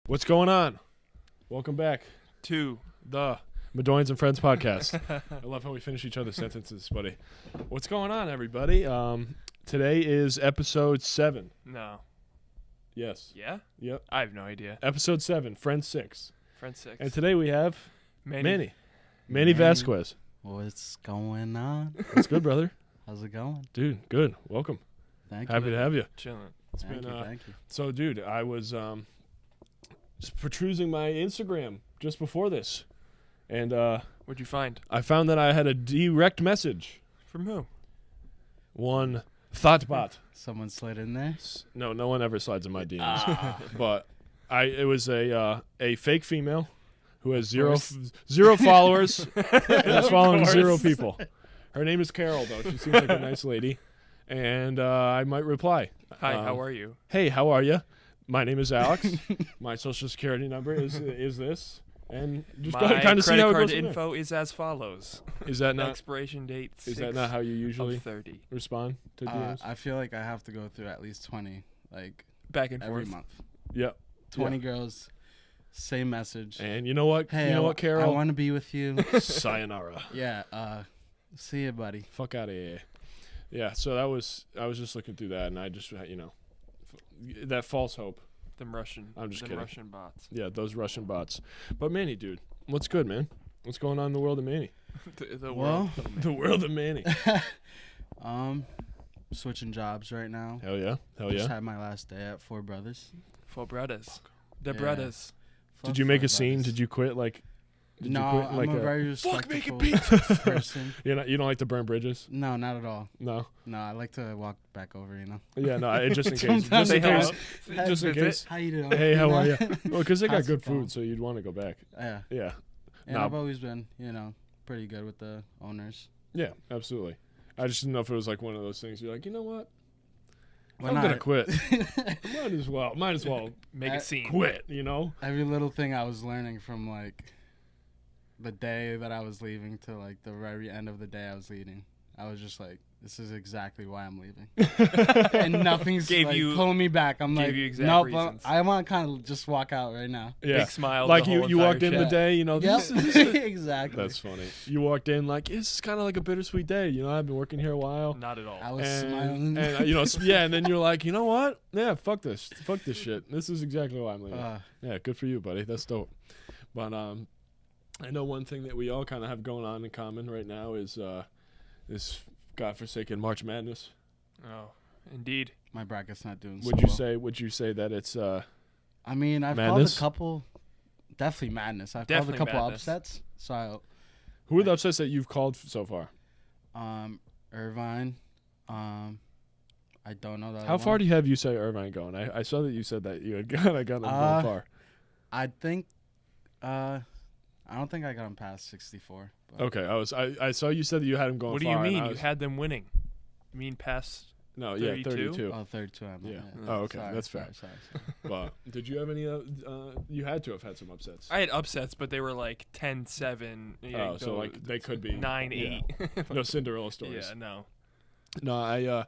What's going on? Welcome back to the Madoians and Friends podcast. I love how we finish each other's sentences, buddy. What's going on, everybody? Today is episode 7. No. Yes. Yeah? Yep. I have no idea. Episode 7, Friends 6. Friends 6. And today we have Manny Manny. Vazquez. What's going on? What's good, brother? How's it going? Dude, good. Welcome. Thank Happy you. to have you. Chilling. Thank been, you. Thank you. So, dude, I was just protruding my Instagram just before this. And What'd you find? I found that I had a direct message. From who? One thoughtbot. Someone slid in there. No one ever slides in my DMs. But it was a fake female who has zero followers and is following 0 people. Her name is Carol, though. She seems like a nice lady. And I might reply. Hi, how are you? Hey, how are you? My name is Alex. My social security number is this. And just kind of see how it goes. My credit card info is as follows. Is that not expiration date? Is that not how you usually 30 respond to DMs? I feel like I have to go through at least 20, like back and every forth month. Yep. 20 girls, same message. And you know what? Hey, you know what, Carol? I want to be with you. Sayonara. Yeah. See you, buddy. Fuck out of here. Yeah. So I was just looking through that, and I just that false hope. Them Russian. I'm just kidding. Russian bots. Yeah, those Russian bots. But Manny, dude, what's good, man? What's going on in the world of Manny? the Well, The world of Manny. Switching jobs right now. Hell yeah. Just had my last day at Four Brothers. Four brothers. The Yeah. brothers. Did you make a scene? Did you quit? Did No, you quit I'm a very respectful person. You don't like to burn bridges? No, not at all. No. No, I like to walk back over, Yeah, no. Just in case. Sometimes Just in case. How you doing? Hey, how are you? Well, because they got How's good it going? food, so you'd want to go back. Yeah. Yeah. And Nah. I've always been, pretty good with the owners. Yeah, absolutely. I just didn't know if it was like one of those things. You're like, you know what? Why I'm not? gonna quit. Might as well Make a scene. quit. Every little thing I was learning from like the day that I was leaving to like the very end of the day I was leaving. I was just like, this is exactly why I'm leaving. And nothing's pulling me back. I'm like, you exact nope, reasons. I want to kind of just walk out right now. Yeah. Big smile. Like the whole you walked in entire the chat. day, Yep. this is Exactly. That's funny. You walked in like, this is kind of like a bittersweet day. I've been working here a while. Not at all. I was smiling. And and then you're like, you know what? Yeah, fuck this shit. This is exactly why I'm leaving. Yeah, good for you, buddy. That's dope. But I know one thing that we all kind of have going on in common right now is this godforsaken March Madness. Oh, indeed. My bracket's not doing Would so you say that it's I mean, I've madness? called a couple. Definitely madness. I've Definitely called a couple madness. upsets. So, who are the upsets that you've called so far? Irvine. I don't know that. How far do you have you say Irvine going? I saw that you said that you had got them going far. I think. I don't think I got him past 64. But Okay, I saw you said that you had him going What do far. you mean? You had them winning. You mean past? No, 32? yeah, 32. Oh, 32. I meant, Yeah. yeah. Oh, okay, Sorry, that's fair. Sorry. But did you have any? You had to have had some upsets. I had upsets, but they were like 10-7. Oh, so like they could be 9-8. No Cinderella stories. Yeah, no. No, I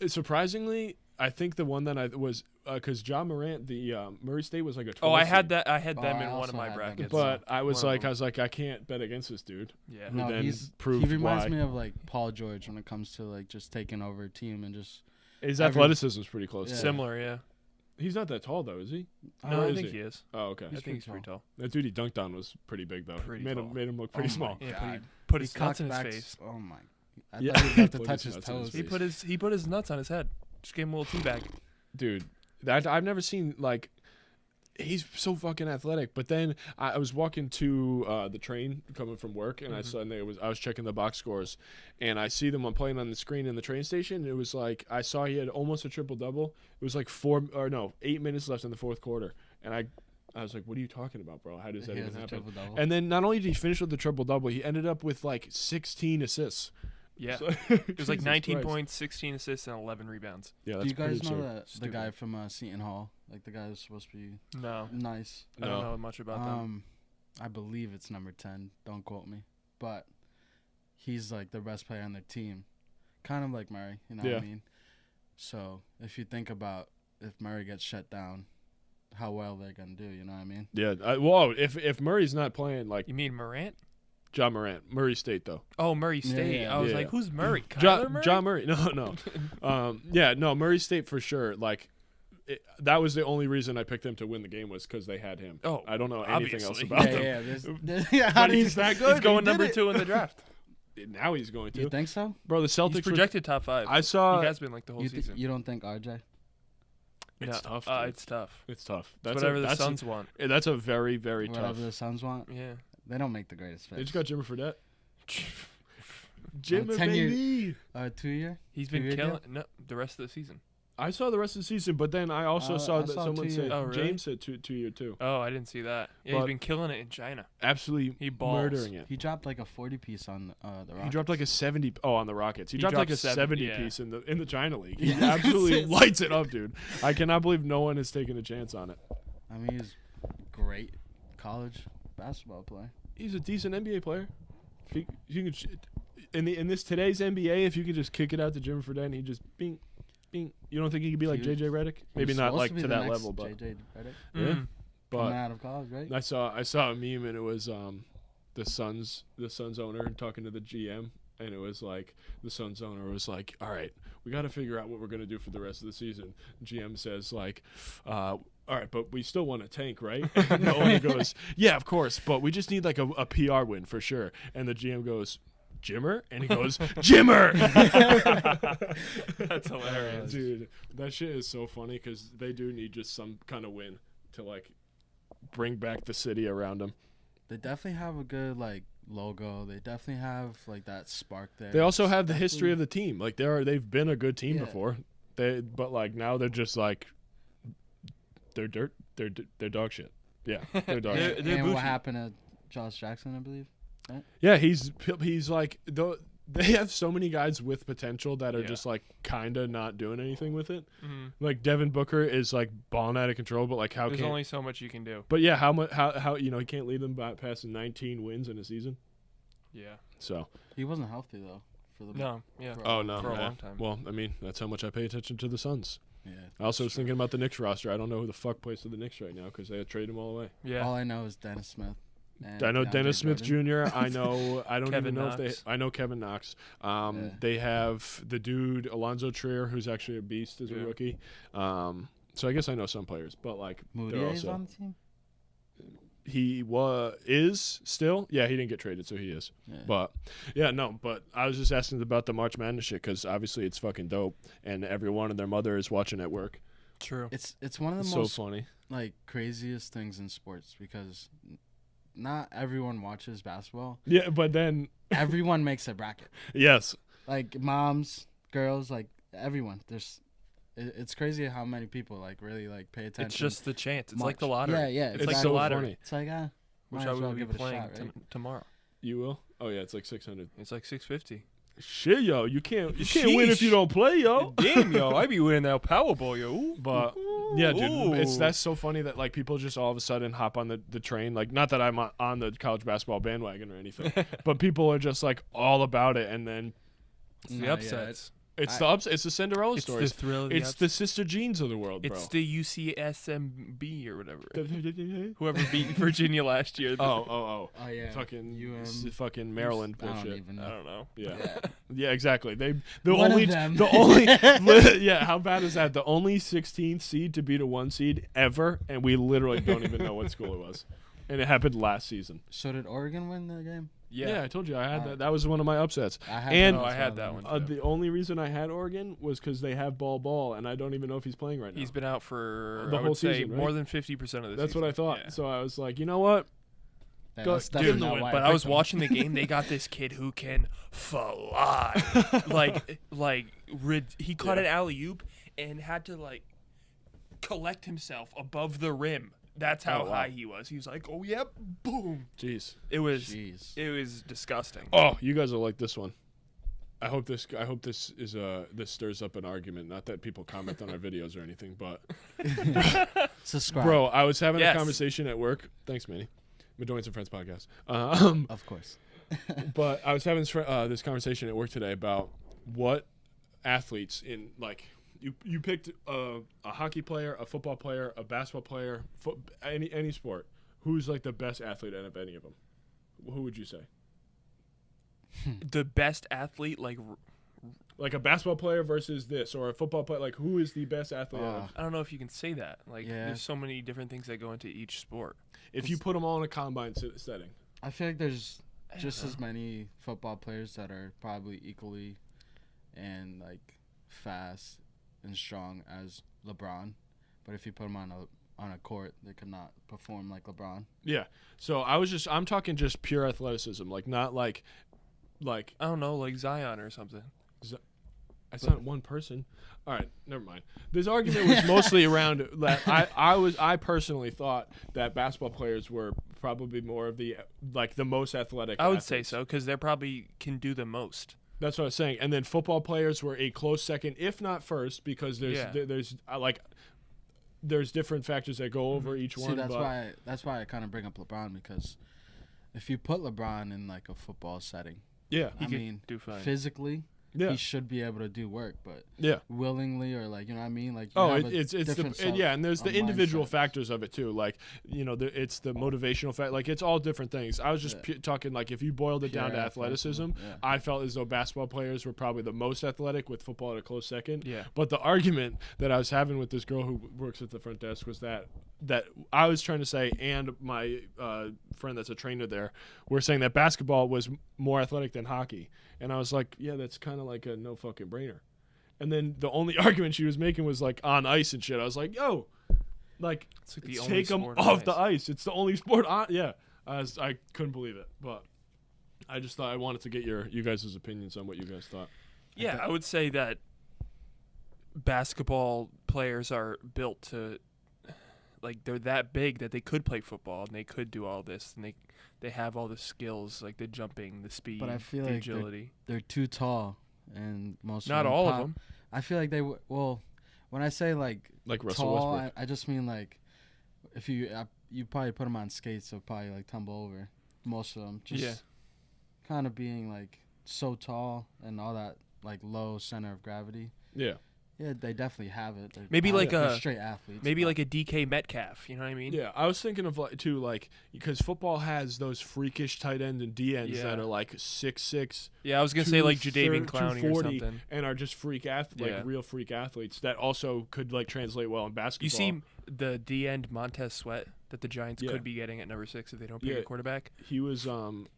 surprisingly, I think the one that I was because John Morant, the Murray State was like a 12 Oh, I had seed. that. I had Oh, them I in one of also my had them. brackets. But I was One of like, I can't bet against this dude. Yeah. Who No, then he proved reminds why. me of like Paul George when it comes to like just taking over a team and just. His athleticism is pretty close. Yeah. Similar, yeah. He's not that tall though, is he? No, Or I is think he? he is. Oh, okay. I think he's pretty tall. That dude he dunked on was pretty big though. Pretty made tall. him look pretty Oh small. my Yeah, God. put his He nuts in his cockbacks- face. Oh my! I Yeah. thought he'd have to Put touch his his nuts in his toes. He put his nuts on his head. Just gave him a little tea bag. Dude, that I've never seen like. He's so fucking athletic. But then I was walking to the train coming from work, and I saw I was checking the box scores, and I see them playing on the screen in the train station. And it was like I saw he had almost a triple double. It was like 8 minutes left in the fourth quarter, and I was like, "What are you talking about, bro? How does that He even has a happen?" triple-double. And then not only did he finish with the triple double, he ended up with like 16 assists. Yeah. So, It was like Jesus 19 Christ. points, 16 assists, and 11 rebounds. Yeah, Do that's you guys pretty know absurd. the guy from Seton Hall? Like the guy who's supposed to be No. nice. I don't know much about them. I believe it's number 10. Don't quote me, but he's like the best player on their team, kind of like Murray. You know what Yeah. I mean? So if you think about if Murray gets shut down, how well they're gonna do. You know what I mean? Yeah. Whoa. If Murray's not playing, like You mean Morant? John Morant, Murray State though. Oh, Murray State. yeah. I was Yeah. like, who's Murray? Kyler Murray? John Murray. No. Yeah. No. Murray State for sure. Like. That was the only reason I picked them to win the game was because they had him. Oh, I don't know anything else obviously. about Yeah, them. yeah. How But do you- he's that good. He's going He did number it. 2 in the draft. Now he's going You to. think so? Bro, the Celtics He's were- projected top 5. I saw. He has been like the whole season. You don't think RJ? It's No, tough. Dude. it's tough. It's tough. It's whatever the Suns want. That's a very, very Whatever tough. the Suns want. Yeah. They don't make the greatest They picks. just got Jimmer Fredette. Jimmer, 10-year baby. 2-year. He's been 2-year killing no the rest of the season. I saw the rest of the season, but then I also saw I that saw someone 2 said years. Oh, really? James said 2-year too. Oh, I didn't see that. Yeah, But- he's been killing it in China. Absolutely He balls. murdering it. He dropped like a 40 piece on the Rockets. He dropped like a 70. Oh, on the Rockets. He dropped like a 70 yeah. piece in the China League. He Yeah. absolutely lights it up, dude. I cannot believe no one has taken a chance on it. I mean, he's great college basketball player. He's a decent NBA player. If you could, in this today's NBA, if you could just kick it out to Jimmer Fredette, and he just bing, bing. You don't think he could be like He was- JJ Redick? Maybe He's not supposed like to, be to the that next level, but JJ Redick, yeah. Mm. But coming out of college, right? I saw a meme and it was the Suns owner talking to the GM, and it was like the Suns owner was like, all right, we got to figure out what we're gonna do for the rest of the season. GM says like, all right, but we still want to tank, right? And the owner goes, yeah, of course, but we just need like a PR win for sure. And the GM goes, Jimmer? And he goes, Jimmer! That's hilarious. Dude, that shit is so funny because they do need just some kind of win to like bring back the city around them. They definitely have a good like logo. They definitely have like that spark there. They also have the It's history of definitely- the team. Like they've been a good team Yeah. before. But like now they're just like they're dirt. They're dog shit. Yeah, they're dog They're- shit. they're and what bougie. happened to Josh Jackson, I believe. Yeah, he's like they have so many guys with potential that are Yeah. just like kind of not doing anything with it. Mhm. Like Devin Booker is like balling out of control, but like how There's can? only so much you can do. But yeah, how much? How he can't lead them by past 19 wins in a season. Yeah. So. He wasn't healthy though. For the No. Yeah. For- Oh no. For a yeah. long time. Well, I mean that's how much I pay attention to the Suns. Yeah. I also was thinking about the Knicks roster. I don't know who the fuck plays for the Knicks right now because they had traded them all away. Yeah. All I know is Dennis Smith. And I know DeAndre Dennis Smith Jordan. Jr. I don't Kevin even know if Knox. I know Kevin Knox. Yeah. They have the dude Alonzo Trier, who's actually a beast as a Yeah. rookie. So I guess I know some players, but like Moody they're is also on the team. he is still. Yeah, he didn't get traded, so he is. Yeah. But yeah, no. But I was just asking about the March Madness shit because obviously it's fucking dope, and everyone and their mother is watching at work. True. It's one of the It's most so funny. like craziest things in sports because not everyone watches basketball. Yeah, but then Everyone makes a bracket. yes, Like moms, girls, like everyone. It's crazy how many people like really like pay attention. It's just the chance. It's like the March. lottery. Yeah, yeah. It's it's like so the lottery, funny. It's like which might I as well will be give it a playing shot, right? tomorrow. You will. Oh yeah, it's like 600. It's like 650. Shit, yo, you can't win if you don't play, yo. Damn, yo, I be winning that Powerball, yo. But yeah, dude, Ooh. that's so funny that like people just all of a sudden hop on the train. Like, not that I'm on the college basketball bandwagon or anything, but people are just like all about it. And then It's the No, yeah, upsets. it's the Cinderella It's stories. the thrill of the It's upsets. the Sister Jeans of the world, bro. It's the UCSMB or whatever. oh, Whoever beat Virginia last year. Oh yeah. fucking UM. fucking Maryland I don't bullshit. even I know. don't know. Yeah. Yeah. Yeah, exactly. The One of only them. the only yeah, how bad is that? The only 16th seed to beat a 1 seed ever, and we literally don't even know what school it was. And it happened last season. So did Oregon win the game? Yeah, I told you I had Oh. that. That was one of my upsets. I had And- that Oh, as I had well, that then. one. The only reason I had Oregon was because they have Ball, and I don't even know if he's playing right now. He's been out for The I whole would say season, right? more than 50% of the That's season. what I thought. Yeah. So I was like, you know what? Yeah, Go- that's give definitely him the not win. why But I was picked them. watching the game. They got this kid who can fly. He caught an alley oop and had to like collect himself above the rim. That's how Oh, wow. high he was. He was like, "Oh yep, boom!" Jeez. It was Jeez. disgusting. Oh, you guys will like this one. I hope this is this stirs up an argument. Not that people comment on our videos or anything, but Subscribe. bro, I was having Yes. a conversation at work. Thanks, Manny. Madoian and Friends podcast. Of course. But I was having this conversation at work today about what athletes in like you picked a hockey player, a football player, a basketball player, any sport. Who's like the best athlete out of any of them? Who would you say? The best athlete, like Like a basketball player versus this, or a football player. Like, who is the best athlete? Out of, I don't know if you can say that. Like, Yeah. there's so many different things that go into each sport. if you put them all in a combine setting? I feel like there's I don't just know. as many football players that are probably equally and like fast and strong as LeBron, but if you put them on a court, they could not perform like LeBron. Yeah. So I'm talking just pure athleticism, like not like I don't know, like Zion or something. it's not one person. All right, never mind. This argument was mostly around that I personally thought that basketball players were probably more of the most athletic. I would say athletes. so because they probably can do the most. That's what I was saying. And then football players were a close second, if not first, because there's different factors that go over each See, one. that's but why I kind of bring up LeBron, because if you put LeBron in like a football setting, yeah, I mean, do fine. physically, yeah, he should be able to do work, but yeah. willingly or like, you know what I mean? Like, you Oh, have a it's different and there's the individual mindset. factors of it too. Like, it's the motivational fact. Like, it's all different things. I was just talking like if you boiled it down to Pure athleticism, yeah. I felt as though basketball players were probably the most athletic, with football at a close second. Yeah. But the argument that I was having with this girl who works at the front desk was that I was trying to say, and my friend that's a trainer there, were saying that basketball was more athletic than hockey. And I was like, yeah, that's kind of like a no fucking brainer. And then the only argument she was making was like on ice and shit. I was like, yo, like, It's like the only take them sport on off the ice. ice. It's the only sport on. Yeah, I couldn't believe it, but I just thought I wanted to get you guys' opinions on what you guys thought. Yeah, I would say that basketball players are built to, like, they're that big that they could play football and they could do all this, and they have all the skills, like the jumping, the speed, But I feel the like agility. they're too tall, and most Not of them all of pop- them. I feel like well, when I say like Russell tall, Westbrook. I just mean like if you probably put them on skates, they'll probably like tumble over. Most of them, just Yeah. kind of being like so tall and all that like low center of gravity. Yeah. Yeah, they definitely have it. Maybe like they're a- straight athletes. Maybe but like a DK Metcalf, you know what I mean? Yeah, I was thinking of because football has those freakish tight ends and D ends that Yeah. are like 6'6", Yeah, I was going to say like Jadeveon 230, Clowney or 240, something. and are just Yeah. real freak athletes that also could like translate well in basketball. You see the D end Montez Sweat that the Giants Yeah. could be getting at number 6 if they don't pick Yeah. a quarterback? he was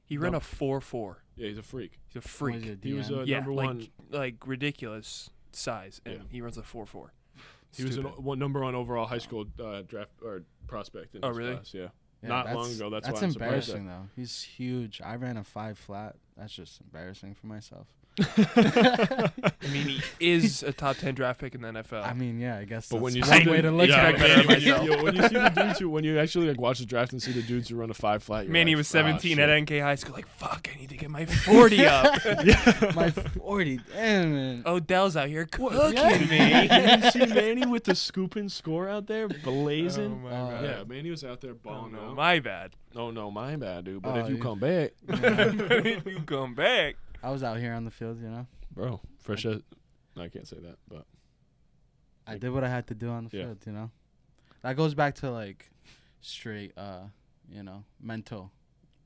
He ran a 4.4. yeah, he's a freak. He's a what is freak. it, He was DN? a Yeah, number like, one. like ridiculous size, and Yeah. he runs a 4.4. He was number one overall high school draft or prospect in Oh, his really? class. Yeah. Yeah, Not long ago. That's why I'm surprised. embarrassing though. He's huge. I ran a 5 flat. That's just embarrassing for myself. I mean, he is a top 10 draft pick in the NFL. I mean, yeah, I guess. But when that's you one see way the, to look yeah, at expect better of it. myself. when you see the dudes when you actually like watch the draft and see the dudes who run a 5 flat, you're Man, he like, was 17 "Ah, at shit." NK High School. Like, fuck, I need to get my 40 up. My 40, damn man. Odell's out here cooking Yeah. me. You didn't see Manny with the scoop and score out there, blazing. Oh, my Oh, bad. Yeah, Manny was out there Oh, balling no, out. my bad. Oh no, my bad, dude. But Oh, if you you- come back, You come back. I was out here on the field, you know. bro, fresh as. No, I can't say that, but I did what I had to do on the Yeah. field, you know. That goes back to like straight, mental.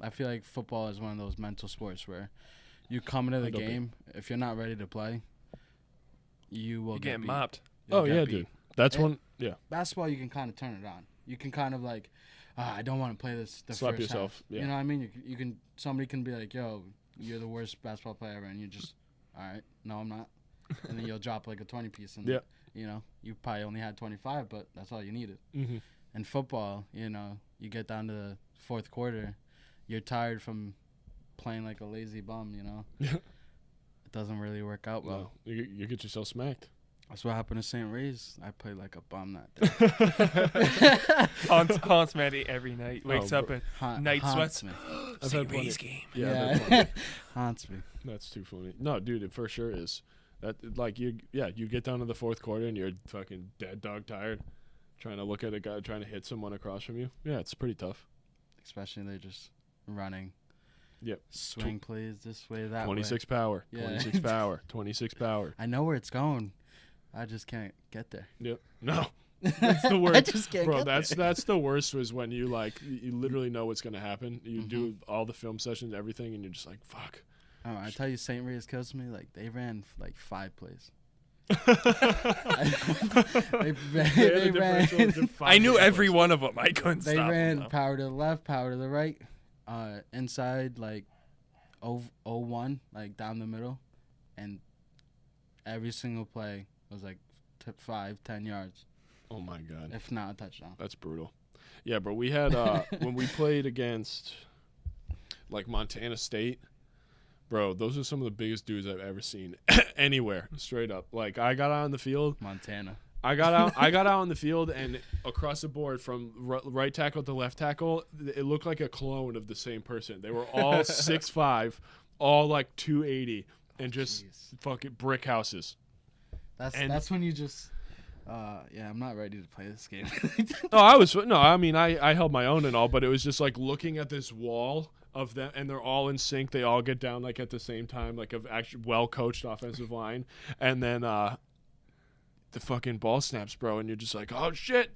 I feel like football is one of those mental sports where you come into the Mental beat. game, if you're not ready to play, you will You get get beat. mopped. You'll oh get yeah, beat. dude. That's And- one. Yeah, Basketball, you can kind of turn it on. You can kind of like, I don't want to play this. The Slap first yourself, half. yeah. You know what I mean? You can. Somebody can be like, "Yo, you're the worst basketball player ever," and you just, all right, no, I'm not. And then you'll drop like a 20 piece, and Yeah. you know, you probably only had 25, but that's all you needed. mm-hmm. In football, you know, you get down to the fourth quarter, you're tired from playing like a lazy bum. You know, Yeah. it doesn't really work out well. Well, you get yourself smacked. That's what happened to St. Ray's. I played like a bum that day. Haunts Manny every night. Wakes Oh, up and Night Haunts sweats. me. I've St. had plenty- Ray's game. Yeah, I've had Yeah, plenty. haunts me. That's too funny. No, dude, it for sure is. That like you get down to the fourth quarter and you're fucking dead dog tired, trying to look at a guy trying to hit someone across from you. Yeah, it's pretty tough. Especially they're just running. Yep. Swing plays this way, that 26 way. power, Yeah. 26 power, 26 power. I know where it's going, I just can't get there. Yep. No. That's the worst. I just can't Bro, get there. that's the worst was when you you literally know what's gonna happen. You do all the film sessions, everything, and you're just like, fuck. Oh, I tell you, St. Rita's kills me. Like they ran like 5 plays. they ran. I knew every one of them. I couldn't They stop ran them, though. power to the left, power to the right, inside like 0-1, like down the middle, and every single play was like 5-10 yards, Oh my god. if not a touchdown. That's brutal. Yeah, bro. We had when we played against like Montana State, bro. Those are some of the biggest dudes I've ever seen anywhere. Straight up. Like I got out on the field. Montana. I got out on the field, and across the board from right tackle to left tackle, it looked like a clone of the same person. They were all 6'5", all like 280, and just fucking brick houses. That's when you just. Yeah, I'm not ready to play this game. I held my own and all, but it was just like looking at this wall of them, and they're all in sync. They all get down like at the same time, like a actually well coached offensive line, and then the fucking ball snaps, bro, and you're just like, oh shit,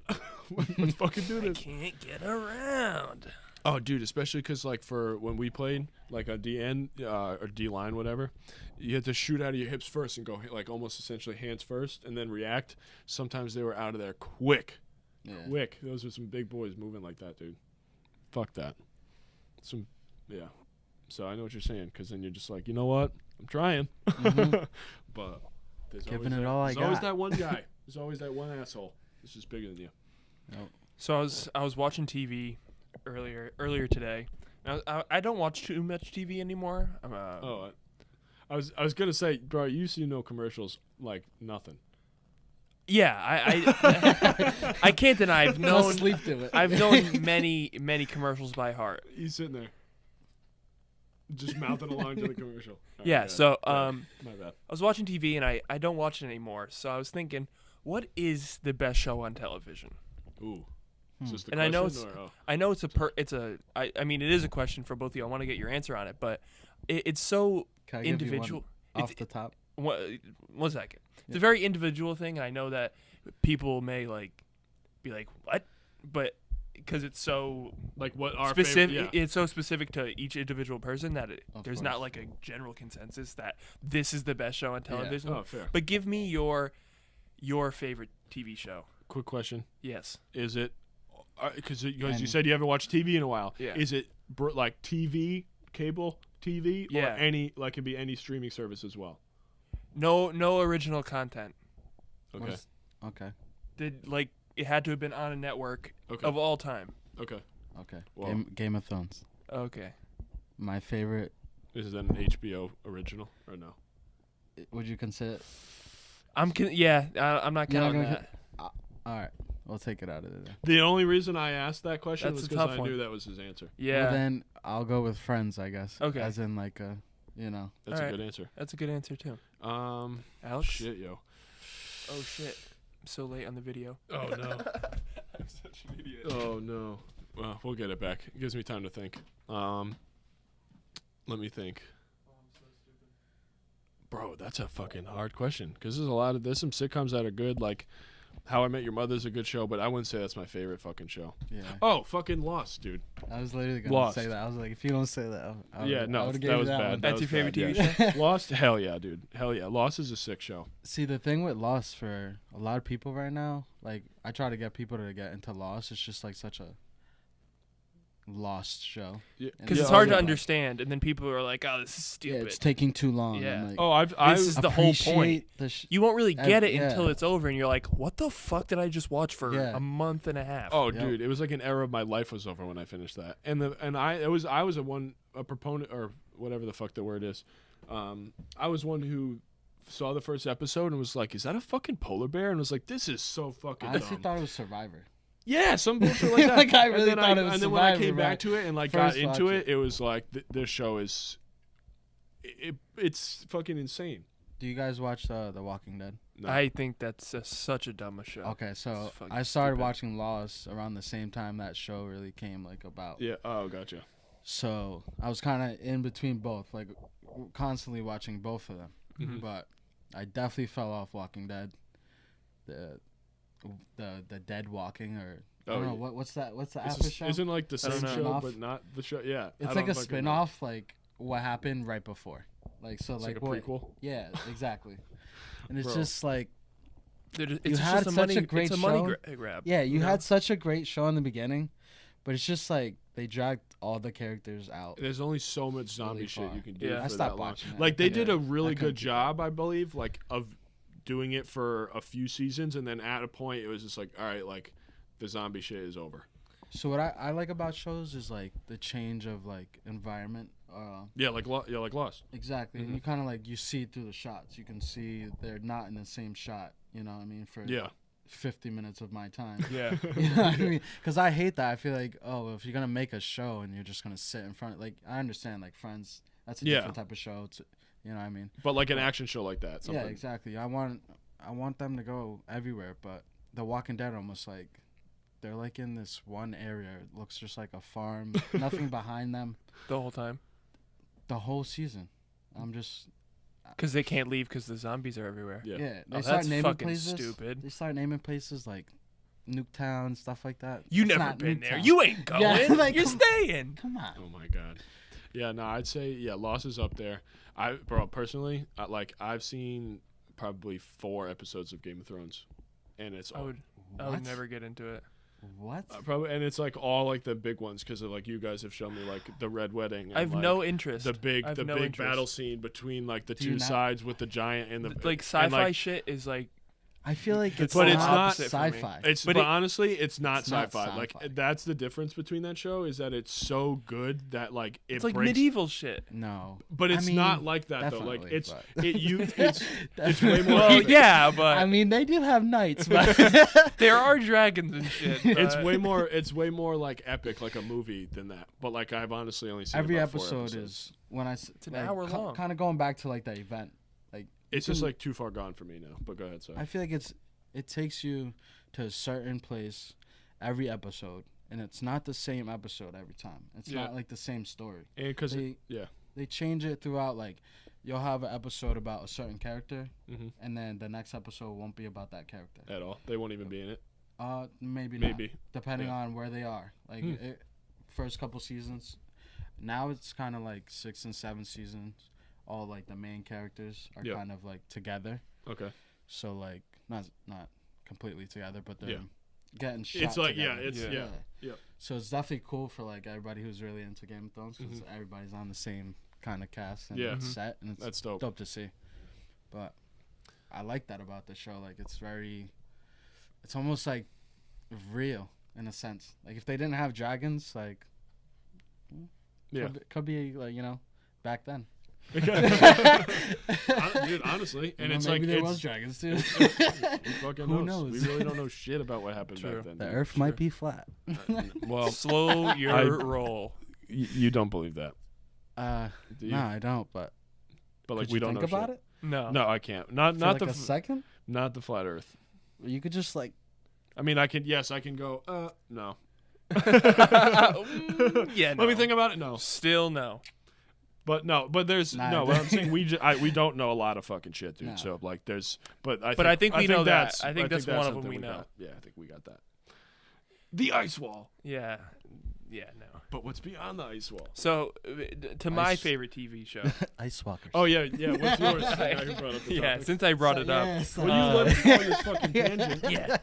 let's fucking do this. I can't get around. Oh, dude, especially because like for when we played like a DN or D line, whatever, you had to shoot out of your hips first and go like almost essentially hands first and then react. Sometimes they were out of there quick. Those are some big boys moving like that, dude. Fuck that. Yeah. So I know what you're saying, because then you're just like, you know what? I'm trying. But there's Giving always it that, all I there's always got. that one guy. There's always that one asshole. This is bigger than you. Nope. So I was watching TV earlier today. I don't watch too much TV anymore. I was gonna say, bro, you used to know commercials like nothing. Yeah, I can't deny I've No known sleep to it. I've known many commercials by heart. He's sitting there, just mouthing along to the commercial. All Yeah, right, so my bad. I was watching TV and I don't watch it anymore. So I was thinking, what is the best show on television? Ooh. Is this the And I know question, I know I mean it is a question for both of you. I want to get your answer on it, but it's so Can I give you one individual. off the top. One second. It's a very individual thing, and I know that people may be like, "What?" But because it's so like what our specific, favorite, yeah. it's so specific to each individual person that Of there's course. not like a general consensus that this is the best show on television. Oh, fair. But give me your favorite TV show. Quick question: Yes. is it because you And- said you haven't watched TV in a while? Yeah. Is it like TV, cable TV, or Yeah. any like can be any streaming service as well? No original content. Okay. Okay. It had to have been on a network Okay. of all time. Okay. Okay. Well- Game of Thrones. Okay. My favorite. Is that an HBO original or no? Would you consider? I'm not You're not counting gonna that. All right. We'll take it out of there. The only reason I asked that question That's was a because tough I one. knew that was his answer. Yeah. Well, then I'll go with Friends, I guess. Okay. As in like a, you know. That's All a right. good answer. That's a good answer too. Alex. Shit, yo. Oh shit. I'm so late on the video. Oh no. I'm such an idiot. Oh no. Well, we'll get it back. It gives me time to think. Let me think. Bro, that's a fucking hard question, because there's some sitcoms that are good, like How I Met Your Mother's a good show, but I wouldn't say that's my favorite fucking show. Yeah. Oh, fucking Lost, dude. I was literally gonna Lost. say that. I was like, if you don't say that, I Yeah, no, would've that gave you was that bad. one. That That's your was favorite bad, TV yeah. Lost, hell yeah, dude. Hell yeah. Lost is a sick show. See, the thing with Lost for a lot of people right now, like I try to get people to get into Lost. It's just like such a lost show. Yeah. Because Yeah, it's hard to yeah. understand, and then people are like, "Oh, this is Yeah, stupid." it's taking too long. Yeah. I'm like, Oh, I This is the whole point. appreciate the You won't really get it yeah. until it's over, and you're like, "What the fuck did I just watch for Yeah. a month and a half?" Oh, Yep. dude, it was like an era of my life was over when I finished that. I was a proponent, or whatever the fuck the word is. I was one who saw the first episode and was like, "Is that a fucking polar bear?" And was like, "This is so fucking I honestly dumb." thought it was Survivor. Yeah, some bullshit like that. Like, I really and then thought it was And then when I Survivor, came back right? to it and like First got into watch it, it was like this show is, it's fucking insane. Do you guys watch The Walking Dead? No. I think that's such a dumb show. Okay, so It's fucking I started stupid. watching Lost around the same time that show really came like about. Yeah. Oh, gotcha. So I was kind of in between both, like constantly watching both of them. Mhm. But I definitely fell off Walking Dead. the dead walking or I Oh, don't know yeah. what's the It's after show? isn't like the same know. show, Spin-off? but not the show. Yeah, It's I like don't a fucking know. spin-off, like what happened right before. Like so, It's like like a what? prequel. Yeah, exactly. And it's Bro. just like It's had just such a great it's a money show. grab. yeah, you know? had such a great show in the beginning, but it's just like they dragged all the characters out. There's only so much zombie Really shit far. you can do. Yeah. for I stopped that long. watching it. Like they I did a really couldn't good keep job, I believe, like of doing it for a few seasons, and then at a point it was just like, all right, like the zombie shit is over. So what I like about shows is like the change of like environment. Yeah, like Lost. Exactly, Mhm. and you kind of like you see it through the shots. You can see they're not in the same shot. You know what I mean? For Yeah. 50 minutes of my time. Yeah. You know what I mean? Because I hate that. I feel like, oh, if you're gonna make a show and you're just gonna sit in front, like I understand, like Friends, that's a Yeah. different type of show. You know what I mean? But like an action show like that. Something. Yeah, exactly. I want them to go everywhere, but The Walking Dead almost like they're like in this one area. It looks just like a farm, nothing behind them. The whole time. The whole season, I'm just Because they can't leave because the zombies are everywhere. Yeah. yeah. They Oh, start that's naming fucking places. stupid. They start naming places like Nuketown, stuff like that. You It's never not been there. Nuketown. You ain't going. Yeah, like, You're come- staying. Come on. Oh my god. Yeah, no, I'd say Lost is up there. Personally, I've seen probably 4 episodes of Game of Thrones, and it's I all, would What? never get into it. What? and it's like all like the big ones because like you guys have shown me like the Red Wedding. And, I have like, no interest. the big I have the no big interest. battle scene between like the Do you two not- sides with the giant and the Like and, sci-fi shit is like I feel like it's But it's not opposite for me. sci-fi. It's But but it- honestly, it's not It's not sci-fi. Like sci-fi. that's the difference between that show is that it's so good that like it it's like breaks. medieval shit. No, But I it's mean, not like that though. Like definitely, it's but- it's way more. Well, epic. yeah, but I mean, they do have knights, but there are dragons and shit. It's but- way more. It's way more like epic, like a movie than that. But like I've honestly only seen every about 4 episode episodes. is when I. It's an hour long. Kind of going back to like the event. Like It's you just can- like too far gone for me now. But go ahead, sorry. I feel like it takes you to a certain place every episode, and it's not the same episode every time. It's Yeah. not like the same story. And because They yeah, they change it throughout. Like you'll have an episode about a certain character, hmm and then the next episode won't be about that character. at all, they won't even be in it. Maybe not, Maybe. depending Yeah. on where they are. Like first couple seasons. Now it's kind of like 6 and 7 seasons. All like the main characters are Yeah. kind of like together. Okay. So like not completely together, but they're Yeah. getting shot. It's like together. it's Yeah. yeah. So it's definitely cool for like everybody who's really into Game of Thrones because Mhm. everybody's on the same kind of cast and Yeah. Mhm. set, and it's That's dope. dope to see. But I like that about the show. Like it's almost like real in a sense. Like if they didn't have dragons, like Yeah. could be like back then. Dude, honestly, and You know, it's maybe like there it's was dragons too. who fucking Who knows? We knows? really don't know shit about what happened True. back then. The dude. Earth might be flat. Well, Slow your I- roll. you don't believe that, do you? No, I don't. But But like could we you don't think know about shit. it No. No, I can't. Not for not like the a second. not the flat Earth. You could just like I mean, I can. Yes, I can go. No. Yeah. Let me no. think about it. No, Still no. but no, but there's Nah, no. What I'm saying, we don't know a lot of fucking shit, dude. No. So like, there's. But I think we know that. that's- I think that's one of them something we know. got. Yeah, I think we got that. The ice wall. Yeah. Yeah. No. But what's beyond the ice wall? So, to my Ice- favorite TV show. Ice Walkers. Oh yeah. What's yours? I brought up the Yeah. topic. Since I brought it up. Yes. Well, you let us go on this fucking tangent. Yeah.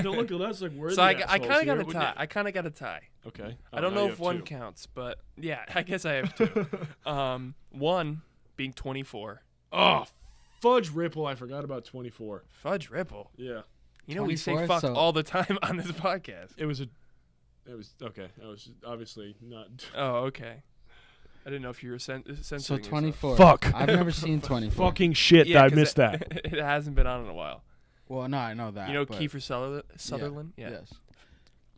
Don't look at us like we're So the I assholes kind of got here. a tie. I kind of got a tie. Okay. I don't now know you if have one two. counts, but yeah, I guess I have two. One being 24. Oh, fudge ripple! I forgot about 24. Fudge Ripple. Yeah. You know we say 24, fuck so- all the time on this podcast. It was okay. I was obviously not. Oh, okay. I didn't know if you were censoring So yourself. 24. Fuck. I've never seen 24. Fucking shit! Yeah, I 'cause missed that. It hasn't been on in a while. Well, no, I know that. You know but Kiefer Sutherland? Yeah.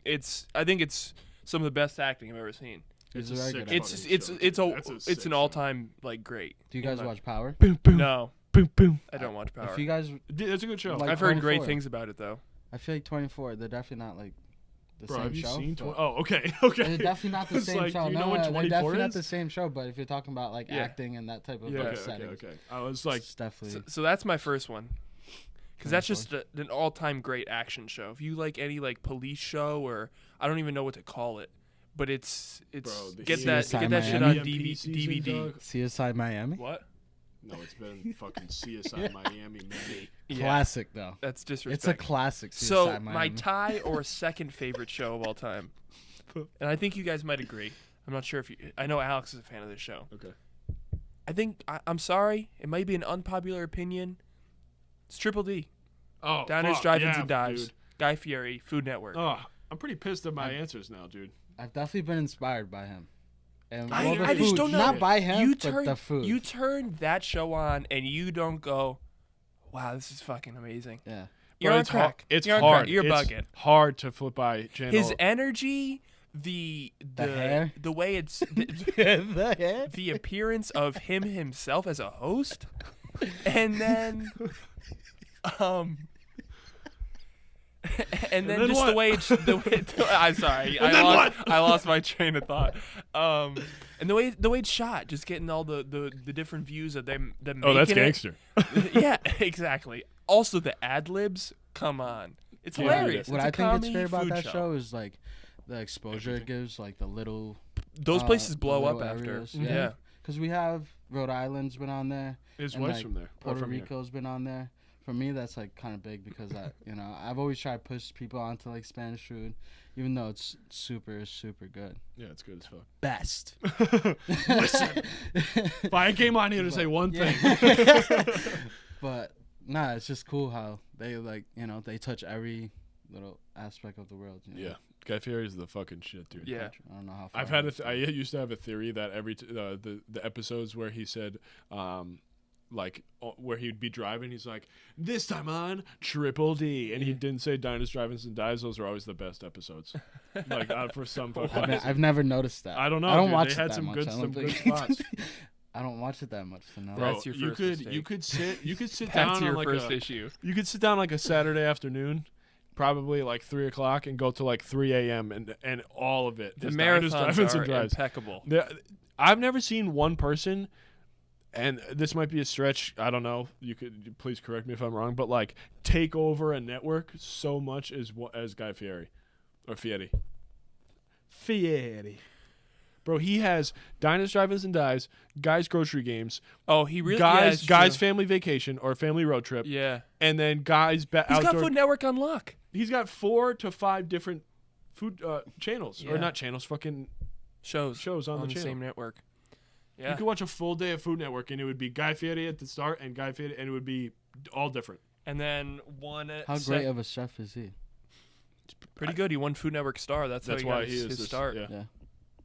Yes. I think it's some of the best acting I've ever seen. He's It's a a very good sick actor. It's fucking it's show, it's dude. a That's a it's sick an show. all-time like great. Do you guys Hold on. watch Power? Boom boom No, boom boom. I don't watch Power. If you guys, Dude, that's a good show. Like- I've heard great 24. things about it though. I feel like 24. They're definitely not like the Bro, same have you show. seen? but- Oh, okay, okay. They're definitely not the It's same like, show. do you know No, what they're 24 definitely not is? the same show. But if you're talking about like Yeah. acting and that type of Yeah. like, Okay, setting, okay. I was like, it's definitely. So that's my first one. because that's just an all-time great action show. If you like any like police show, or I don't even know what to call it, but it's Bro, get CSI that shit Miami on season, DVD. dog. CSI Miami. What? No, it's been fucking CSI Miami, man. Yeah, Classic though. that's disrespectful. It's a classic. CSI So Miami. my tie or second favorite show of all time, and I think you guys might agree. I'm not sure if you. I know Alex is a fan of this show. Okay. I think I'm sorry. It might be an unpopular opinion. It's Triple D. Oh, Diners, fuck, Drive-ins, yeah, and Dives. dude. Guy Fieri, Food Network. Oh, I'm pretty pissed at my answers now, dude. I've definitely been inspired by him. And I- well, the I just food, don't know. Not by him, you but turn the food. you turn that show on and you don't go, wow, this is fucking amazing. yeah. You're But on it's crack. It's You're on hard. crack. You're It's bugging. hard to flip by channel. His energy, the hair? the way it's The hair? the appearance of him himself as a host, and then and then then just what? the way it's I'm sorry, And then I lost my train of thought. And the way it's shot, just getting all the different views of them making Oh, that's it. gangster. Yeah, exactly. Also the ad libs, come on. It's Yeah, hilarious. What It's I a think it's comedy great about food that show. show is like the exposure it gives, like the little. Those places the blow up little after. areas, Yeah. Because we have Rhode Island's been on there. His and, wife's like, from there. Or Puerto from here. Rico's been on there. For me, that's like kind of big because I've always tried to push people onto like Spanish food, even though it's super good. Yeah, it's good as fuck. Best. Listen, if I came on here to say one thing. But nah, it's just cool how they like they touch every little aspect of the world. Yeah, Guy Fieri is the fucking shit, dude. Yeah. I don't know how. Far I've had I used to have a theory that every the episodes where he said where he'd be driving, he's like, this time on Triple D, and he didn't say Diners, Drive-ins, and Dives. Those are always the best episodes. Like for some fucking reason. I've never noticed that. I don't know. I don't dude. watch They it had that some much. good I don't some good think- spots. I don't watch it that much to know. Bro, That's your you first could mistake. you could sit That's down your on like first a issue. you could sit down like a Saturday afternoon, probably like 3 o'clock, and go to like 3 a.m. and all of it. The is Diners, marathons Drive-ins, and are Drives. impeccable. I've never seen one person, and this might be a stretch. I don't know. You could please correct me if I'm wrong, but like take over a network so much as Guy Fieri, or Fieri. Bro, he has Diners, Drive-ins, and Dives, Guy's Grocery Games, Oh, he really yeah, Guy's it's Guy's true. Family Vacation or Family Road Trip, Yeah. and then Guy's He's Outdoor. got Food Network on lock. He's got 4 to 5 different food channels, or Yeah. not channels, fucking Shows on the the channel. same network. Yeah. You could watch a full day of Food Network, and it would be Guy Fieri at the start, and Guy Fieri, and it would be all different. And then one at How great of a chef is he? pretty good. He won Food Network star. That's That's how why he got he is his this. start, Yeah. Yeah,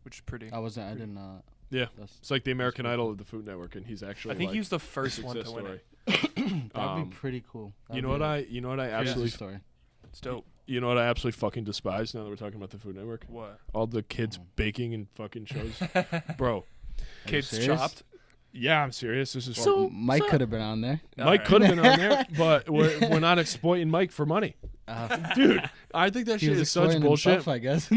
which is pretty. I didn't know. Yeah. That's, It's like the American Idol of the Food Network, and he's actually. I think like, he was the a first one to success win story. it. that'd be pretty cool. You know what I Crazy absolutely story. It's dope. you know what I absolutely fucking despise now that we're talking about the Food Network? What? All the kids baking and fucking shows, bro. Kids serious? chopped. Yeah, I'm serious. This is Well, Mike could have been on there. Mike Alright. could have been on there, but we're not exploiting Mike for money, dude. I think that He shit was is such exploiting bullshit. himself, I guess.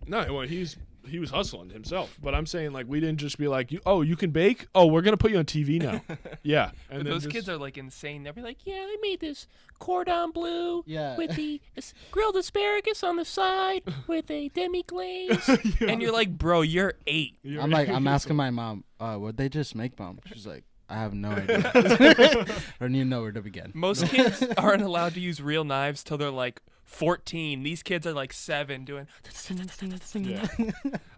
No, well, he was hustling himself, but I'm saying like we didn't just be like, you can bake. Oh, we're gonna put you on TV now. Yeah, and But then those just- kids are like insane. They'll be like, "Yeah, I made this cordon bleu Yeah. with the grilled asparagus on the side with a demi glaze," and you're like, "Bro, you're 8." I'm asking my mom, would they just make mom? She's like, I have no idea. I don't even know where to begin. Most kids aren't allowed to use real knives till they're like 14. These kids are like 7 doing. Yeah.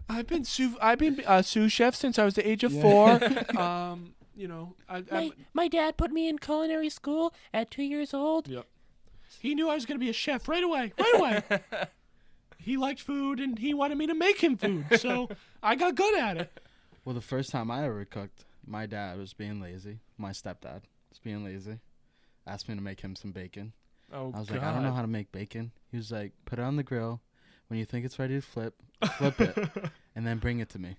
I've been sous chef since I was the age of 4. My dad put me in culinary school at 2 years old. Yep. He knew I was gonna be a chef right away. Right away. He liked food and he wanted me to make him food, so I got good at it. Well, the first time I ever cooked, my dad was being lazy. My stepdad was being lazy. Asked me to make him some bacon. Oh, I was like, I don't know how to make bacon. He was like, put it on the grill. When you think it's ready to flip it, and then bring it to me.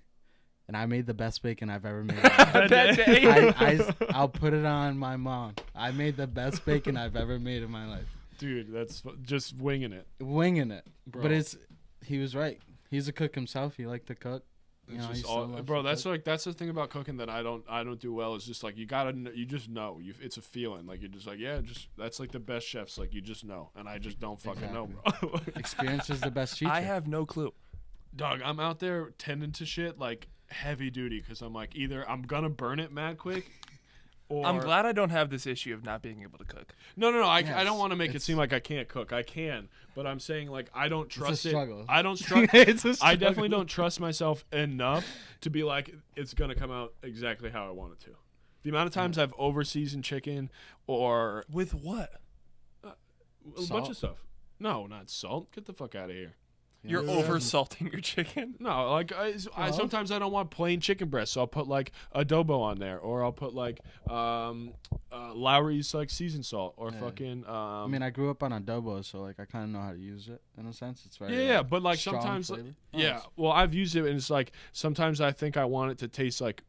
And I made the best bacon I've ever made. That day. I'll put it on my mom. I made the best bacon I've ever made in my life. Dude, that's just winging it. Winging it. Bro. But he was right. He's a cook himself. He liked to cook. You It's know, I just used to all, love bro. to That's cook. like that's the thing about cooking that I don't do well. Is just like you gotta you just know it's a feeling. Like you're just like that's like the best chefs. Like you just know, and I just don't fucking know, bro. Experience is the best teacher. I have no clue. Dog, I'm out there tending to shit like heavy duty because I'm like either I'm gonna burn it mad quick. Or, I'm glad I don't have this issue of not being able to cook. No. I Yes, don't want to make it it's- seem like I can't cook. I can, but I'm saying like I don't trust it. struggle. I don't trust. It's a I struggle. definitely don't trust myself enough to be like it's gonna come out exactly how I want it to. The amount of times I've over seasoned chicken or With what? a Salt? bunch of stuff. No, not salt. Get the fuck out of here. You're Yeah. over salting your chicken. No, like I sometimes I don't want plain chicken breast, so I'll put like adobo on there, or I'll put like Lowry's like seasoned salt, or Yeah. fucking. I mean, I grew up on adobo, so like I kind of know how to use it in a sense. It's very yeah, but like strong sometimes, flavor. yeah. Well, I've used it, and it's like sometimes I think I want it to taste like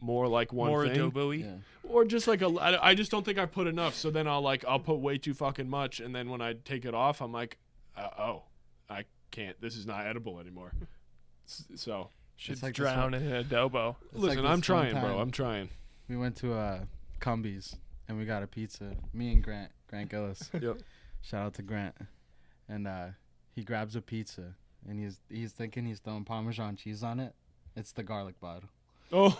more like one More thing, adobo-y. Yeah. or just like I just don't think I put enough. So then I'll put way too fucking much, and then when I take it off, I'm like, oh, I can't. This is not edible anymore. So Should like this drown in adobo. It's listen, like I'm this one trying, bro. time. I'm trying. We went to Cumbies and we got a pizza. Me and Grant Gillis. Yep. Shout out to Grant. And he grabs a pizza and he's thinking he's throwing Parmesan cheese on it. It's the garlic bottle. Oh.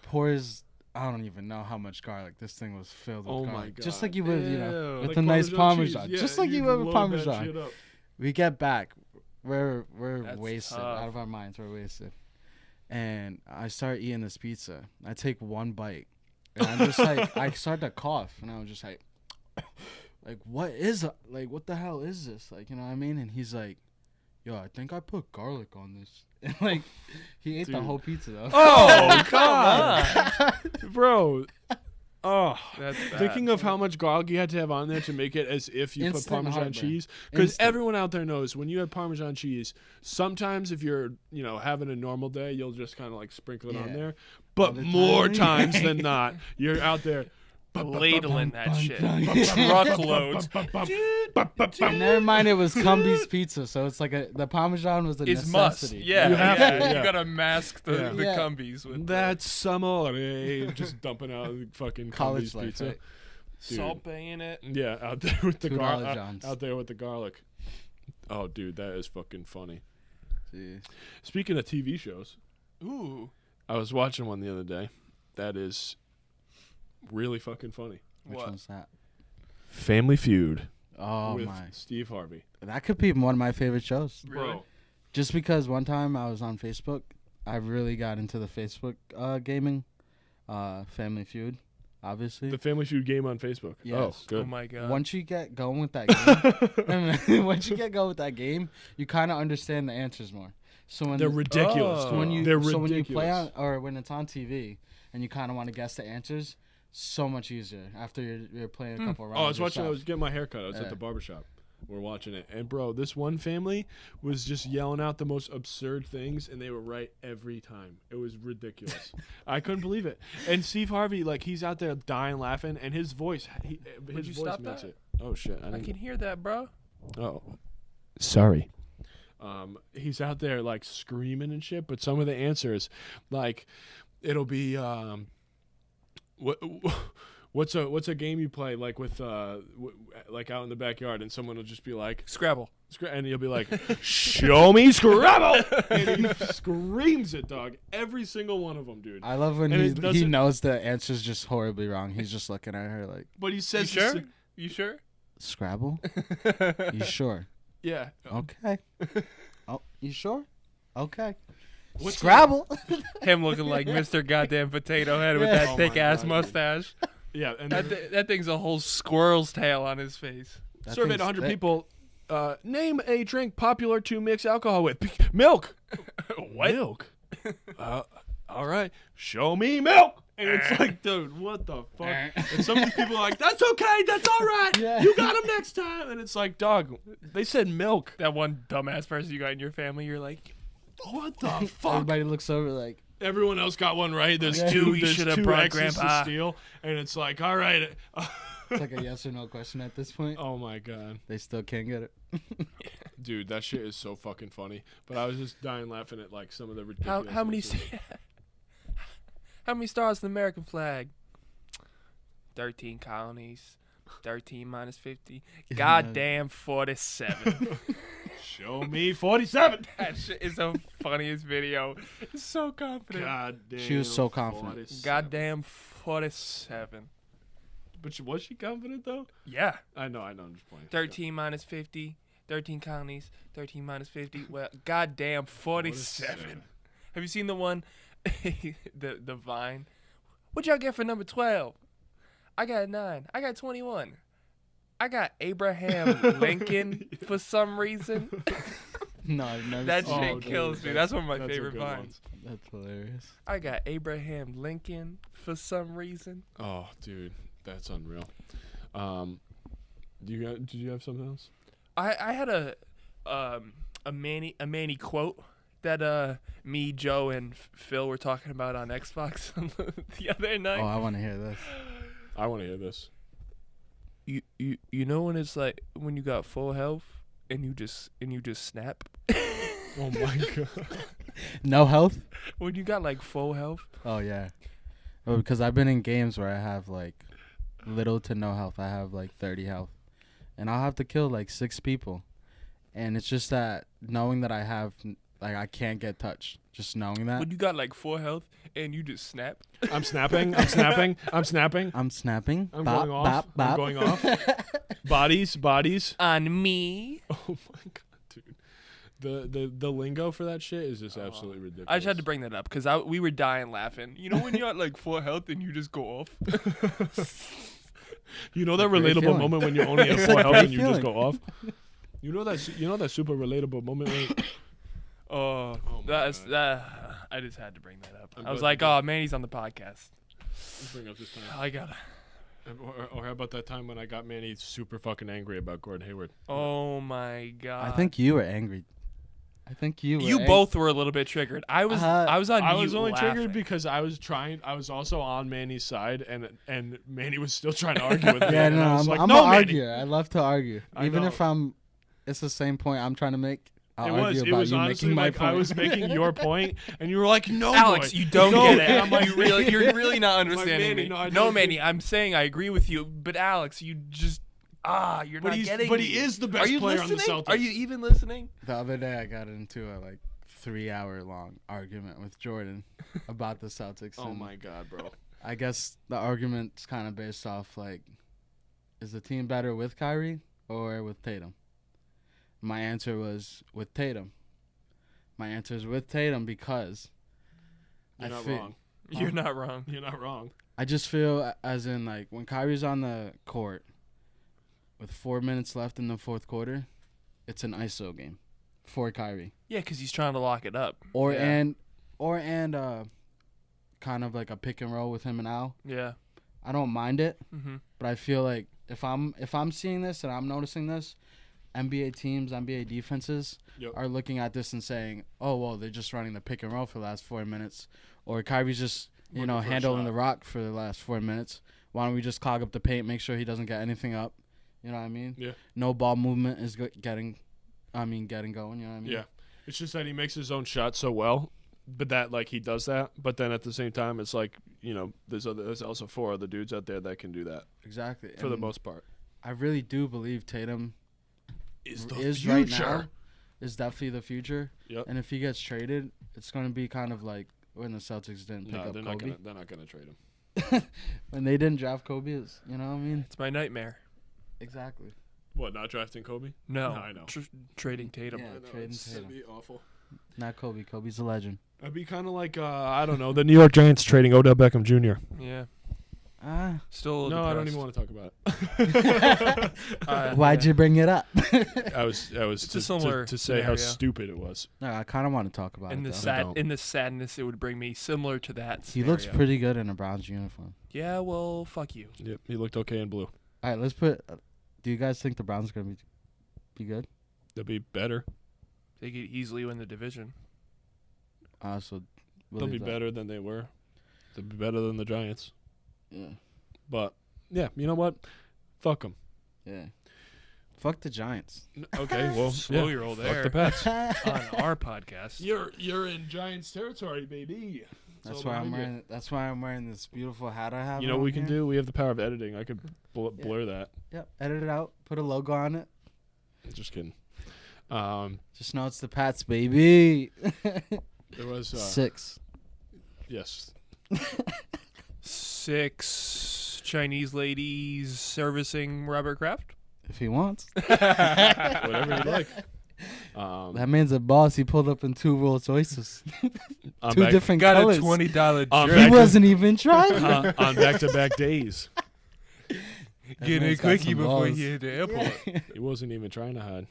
Pours. I don't even know how much garlic. This thing was filled with Oh my garlic. God. Just like you would, you know, Ew. with Like a nice Parmesan Parmesan. cheese. Just Yeah, like you would load with that Parmesan. shit up. We get back. We're That's wasted. tough. Out of our minds. We're wasted. And I start eating this pizza. I take one bite. And I'm just like, I start to cough. And I was just like, what the hell is this? Like, you know what I mean? And he's like, yo, I think I put garlic on this. And like, he ate the Dude. whole pizza though. Oh, God. Bro. Oh, That's bad. thinking of how much garlic you had to have on there to make it as if you Instant put Parmesan heartburn. cheese. Because Instant. everyone out there knows when you have Parmesan cheese, sometimes if you're, having a normal day, you'll just kind of like sprinkle it on Yeah. there. But Other more time- times than not, you're out there. ladling that shit. bum. Truckloads. Never mind, it was Cumbies pizza, so it's like the Parmesan was a It's must. necessity. Yeah. You have yeah. to, yeah. You gotta mask the, Yeah. the Yeah. Cumbies with That's amore. Just dumping out fucking College Cumbies life, pizza. right? Dude. salt bay in it. Yeah, out there with the $2 garlic. Johns. Out there with the garlic. Oh, dude, that is fucking funny. Jeez. Speaking of TV shows, Ooh. I was watching one the other day. That is really fucking funny. Which What? one's that? Family Feud Oh with my. Steve Harvey. That could be one of my favorite shows. Really? Bro, Just because one time I was on Facebook, I really got into the Facebook gaming, Family Feud, obviously. the Family Feud game on Facebook. Yes. Oh, good. Oh my god. Once you get going with that game, you kind of understand the answers more. So when They're ridiculous. Oh. dude. when you They're so when ridiculous. you play on or when it's on TV and you kind of want to guess the answers, so much easier after you're playing a couple rounds. Oh, I was watching. I yourself. was getting my haircut. I was at Yeah. the barbershop. We're watching it, and bro, this one family was just yelling out the most absurd things, and they were right every time. It was ridiculous. I couldn't believe it. And Steve Harvey, like, he's out there dying laughing, and his voice, his you voice stop makes that? it. Oh shit! I I didn't. can hear that, bro. Oh, sorry. He's out there like screaming and shit, but some of the answers, like, it'll be what's a game you play like with like out in the backyard, and someone will just be like, Scrabble. and he'll be like, "Show me Scrabble," and he screams it, dog. Every single one of them, dude. I love when And it he doesn't- knows the answer's just horribly wrong. He's just looking at her like, But he You says, sure? You sure? Scrabble? You sure? yeah. Okay. Oh, you sure? Okay. What's Scrabble. Him looking like Mr. Goddamn Potato Head with Yeah. that Oh thick my ass God, dude. mustache. Yeah, and That thing's a whole squirrel's tail on his face. That surveyed thing's 100 thick. people. Name a drink popular to mix alcohol with. Milk. What? Milk. All right. Show me milk. And it's like, dude, what the fuck? And some of these people are like, that's okay. That's all right. Yeah. You got them next time. And it's like, dog, they said milk. That one dumbass person you got in your family, you're like, What the fuck? Everybody looks over like, Everyone else got one right. There's Yeah. two. You There's should have two brought X's Grandpa. to steal. And it's like, all right. It's like a yes or no question at this point. Oh my god, They still can't get it. dude, that shit is so fucking funny. But I was just dying laughing at like some of the ridiculous. How many answers. how many stars in the American flag? 13 colonies. 13 minus 50. Goddamn 47. Show me 47. That shit is the funniest video. It's so confident. Goddamn. She was so confident. 47. Goddamn 47. But was she confident though? Yeah. I know. I'm just playing. 13 minus 50. 13 colonies. 13 minus 50. Well, goddamn 47. Have you seen the one, the Vine? What'd y'all get for number 12? I got 9. I got 21. I got Abraham Lincoln for some reason. No, I've never That seen shit it. kills me. That's one of my that's a favorite good one. vines. That's hilarious. I got Abraham Lincoln for some reason. Oh, dude, that's unreal. Did you have something else? I had a Manny quote that me, Joe, and Phil were talking about on Xbox the other night. Oh, I want to hear this. I want to hear this. You know when it's like when you got full health and you just snap. Oh my god. No health? When you got like full health. Oh, yeah. Well, because I've been in games where I have like little to no health. I have like 30 health. And I'll have to kill like 6 people. And it's just that knowing that I have, like, I can't get touched. Just knowing that. When you got like full health and you just snap. I'm snapping. I'm snapping. I'm snapping. I'm snapping. I'm Bop, going off. bop, bop. I'm going off. Bodies. On me. Oh my god, dude. The lingo for that shit is just absolutely ridiculous. I just had to bring that up because we were dying laughing. You know when you're at like full health and you just go off? You know that Great relatable feeling. moment when you only have It's full a health great and you just feeling. go off? You know that super relatable moment when Oh, my I just had to bring that up. I'm I was glad like, you oh, Manny's on the podcast. Let's bring up this time. I gotta. Or how about that time when I got Manny super fucking angry about Gordon Hayward? Oh my god. I think you were angry. I think you were you both were a little bit triggered. I was on I mute was only laughing. triggered because I was also on Manny's side and Manny was still trying to argue with me. Yeah, and no, I was I'm, like, I'm no, an Manny. arguer. I love to argue. I Even know. if it's the same point I'm trying to make. I'll argue It about was you honestly making my like point. I was making your point, and you were like, "No, Alex, boy. you don't No." get it. And I'm like, you're really not I'm like, understanding Manny, me. no, I No, don't Manny, I'm saying I agree with you, but Alex, you just you're But not he's getting. but me. he is the Are best you player on the listening? Celtics. Are you even listening? The other day, I got into a 3-hour long argument with Jordan about the Celtics. Oh and my god, bro. I guess the argument's kind of based off is the team better with Kyrie or with Tatum? My answer was with Tatum. My answer is with Tatum because You're not feel- wrong. You're not wrong. You're not wrong. I just feel as in when Kyrie's on the court with 4 minutes left in the fourth quarter, it's an ISO game for Kyrie. Yeah, because he's trying to lock it up. Or Yeah. kind of like a pick and roll with him and Al. Yeah. I don't mind it, Mm-hmm. but I feel like if I'm seeing this and I'm noticing this, NBA teams, NBA defenses Yep. are looking at this and saying, "Oh, well, they're just running the pick and roll for the last 4 minutes," or Kyrie's just Looking for a handling shot. the rock for the last 4 minutes. Why don't we just clog up the paint, make sure he doesn't get anything up? You know what I mean? Yeah. No ball movement is getting going. You know what I mean? Yeah. It's just that he makes his own shot so well, but that he does that. But then at the same time, it's there's also 4 other dudes out there that can do that Exactly. for the And most part. I really do believe Tatum Is right now is definitely the future. Yep. And if he gets traded, it's going to be kind of like when the Celtics didn't pick No, up they're Kobe. not gonna trade him. When they didn't draft Kobe, you know what I mean? It's my nightmare. Exactly. What? Not drafting Kobe? No, I know. Trading Tatum. Yeah. I know, trading that'd Tatum. be awful. Not Kobe. Kobe's a legend. I'd be kind of like I don't know, the New York Giants trading Odell Beckham Jr. Yeah. Ah, Still. No, I don't even depressed. want to talk about it. why'd you bring it up? I was It's to, a similar to say how scenario. stupid it was. No, I kind of want to talk about In it. the Though. don't. in the sadness it would bring me, similar to that. He looks scenario. pretty good in a Browns uniform. Yeah. Well, fuck you. Yep, he looked okay in blue. All right, let's put. Do you guys think the Browns are gonna be good? They'll be better. They could easily win the division. So They'll be better than they were. They'll be better than the Giants. Yeah. But yeah, you know what? Fuck them. Yeah. Fuck the Giants. Okay, well, Slow your roll fuck there. the Pats. On our podcast. You're in Giants territory, baby. That's why I'm wearing. That's why I'm wearing this beautiful hat I have. You know what on we can here. do? We have the power of editing. I could blur that. Yep. Edit it out. Put a logo on it. Just kidding. Just know it's the Pats, baby. There was 6. yes. 6 Chinese ladies servicing Robert Kraft. If he wants. Whatever you like. That man's a boss. He pulled up in 2 Rolls Royces. On 2 different Got colors. a $20 On jerk. He back- wasn't even trying. on back-to-back days. Get a man's got quickie some before balls. you hit the airport. He wasn't even trying to hide.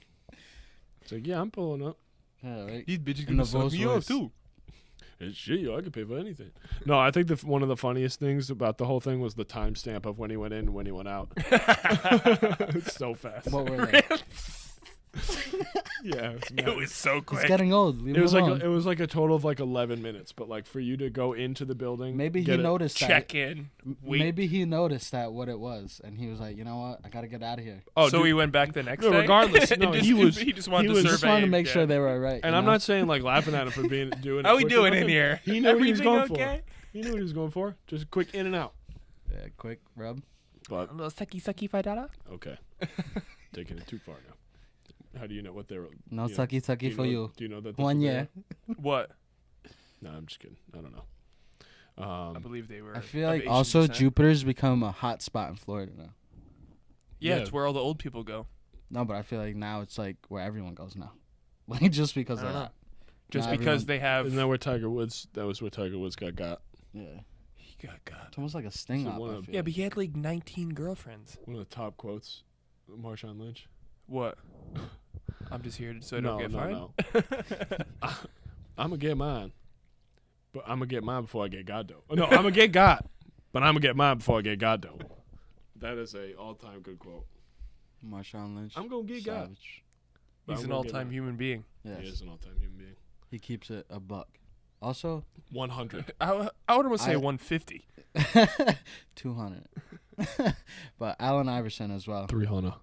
It's like, yeah, I'm pulling up. Yeah, right. These bitches In gonna the suck me Rolls off too. It's shit, yo, I could pay for anything. No, I think one of the funniest things about the whole thing was the timestamp of when he went in and when he went out. It's so fast. What were they? Yeah, it's It mad. was so He's quick. getting old. Leave It was him like alone. it was like a total of like 11 minutes, but like for you to go into the building, Maybe he get it- noticed that. Check in. Wait. Maybe he noticed that what it was, and he was like, you know what? I gotta get out of here. Oh, So dude, he went back the next No, day. regardless, And no, just- he just wanted he to was- survey. Just wanted to make yeah. sure they were right. and you I'm know? not saying like laughing at him for doing it. How we quick or doing in nothing. here? He knew what he was Everything going okay? for. He knew what he was going for. Just a quick in and out. Yeah, quick rub. But A little sucky $5. okay, taking it too far now. How do you know what they're? No you know, sucky do sucky for know- you. Do you know that? that's One what they year. are? What? No, I'm just kidding. I don't know. I believe they were. I feel of like Asian also descent. Jupiter's become a hot spot in Florida now. Yeah, Yeah. it's where all the old people go. No, but I feel like now it's like where everyone goes now. Like just because I of don't know. that. Just Now because everyone- they have. Isn't that where Tiger Woods? That was where Tiger Woods got. Yeah. He got got. It's almost like a sting So up. one I of- feel Yeah, but he had like 19 girlfriends. One of the top quotes, Marshawn Lynch. What? I'm just here so I don't No, get no, fined. no. I'm gonna get mine, but I'm gonna get mine before I get God though. No, I'm gonna get God, but I'm gonna get mine before I get God though. That is a all-time good quote. Marshawn Lynch. I'm gonna get God. Savage. but He's I'm an gonna get all-time mine. human being. Yes. He is an all-time human being. He keeps it a buck. Also, 100. I would almost say I- 150. 200. But Allen Iverson as well. 300.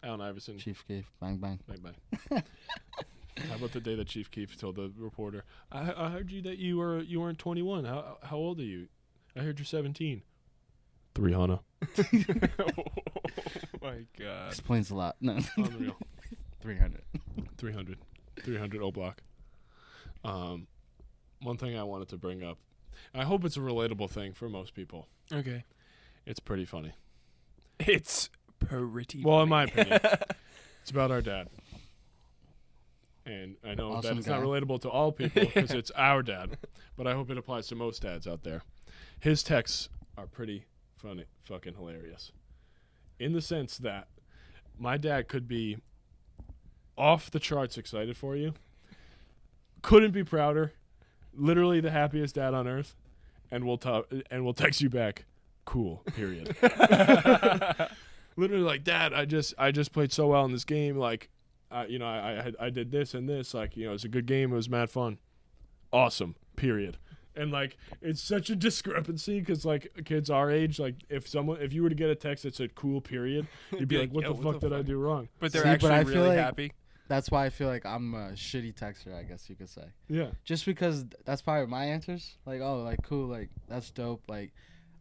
Allen Iverson. Chief Keef. Bang bang. Bang bang. How about the day that Chief Keef told the reporter, "I heard you that you weren't 21. How old are you? I heard you're 17." 300. Oh my god. Explains a lot. No. Unreal. 300. 300 O block. One thing I wanted to bring up. I hope it's a relatable thing for most people. Okay. It's pretty funny. It's pretty. Well, in funny. my opinion, it's about our dad. And I know that Awesome it's not guy. relatable to all people because it's our dad, but I hope it applies to most dads out there. His texts are pretty funny, fucking hilarious. In the sense that my dad could be off the charts excited for you, couldn't be prouder, literally the happiest dad on earth, and we'll text you back, cool, period. Literally like, Dad, I just played so well in this game, like, I did this and this, like, you know, it's a good game, it was mad fun, awesome, period. And like, it's such a discrepancy because like kids our age, like if you were to get a text that said cool, period, you'd be like, what "Yo, the fuck did I do wrong? But they're See, but actually I feel really like- happy. That's why I feel like I'm a shitty texter, I guess you could say. Yeah. Just because that's probably my answers. Like, oh, like, cool, like, that's dope. Like,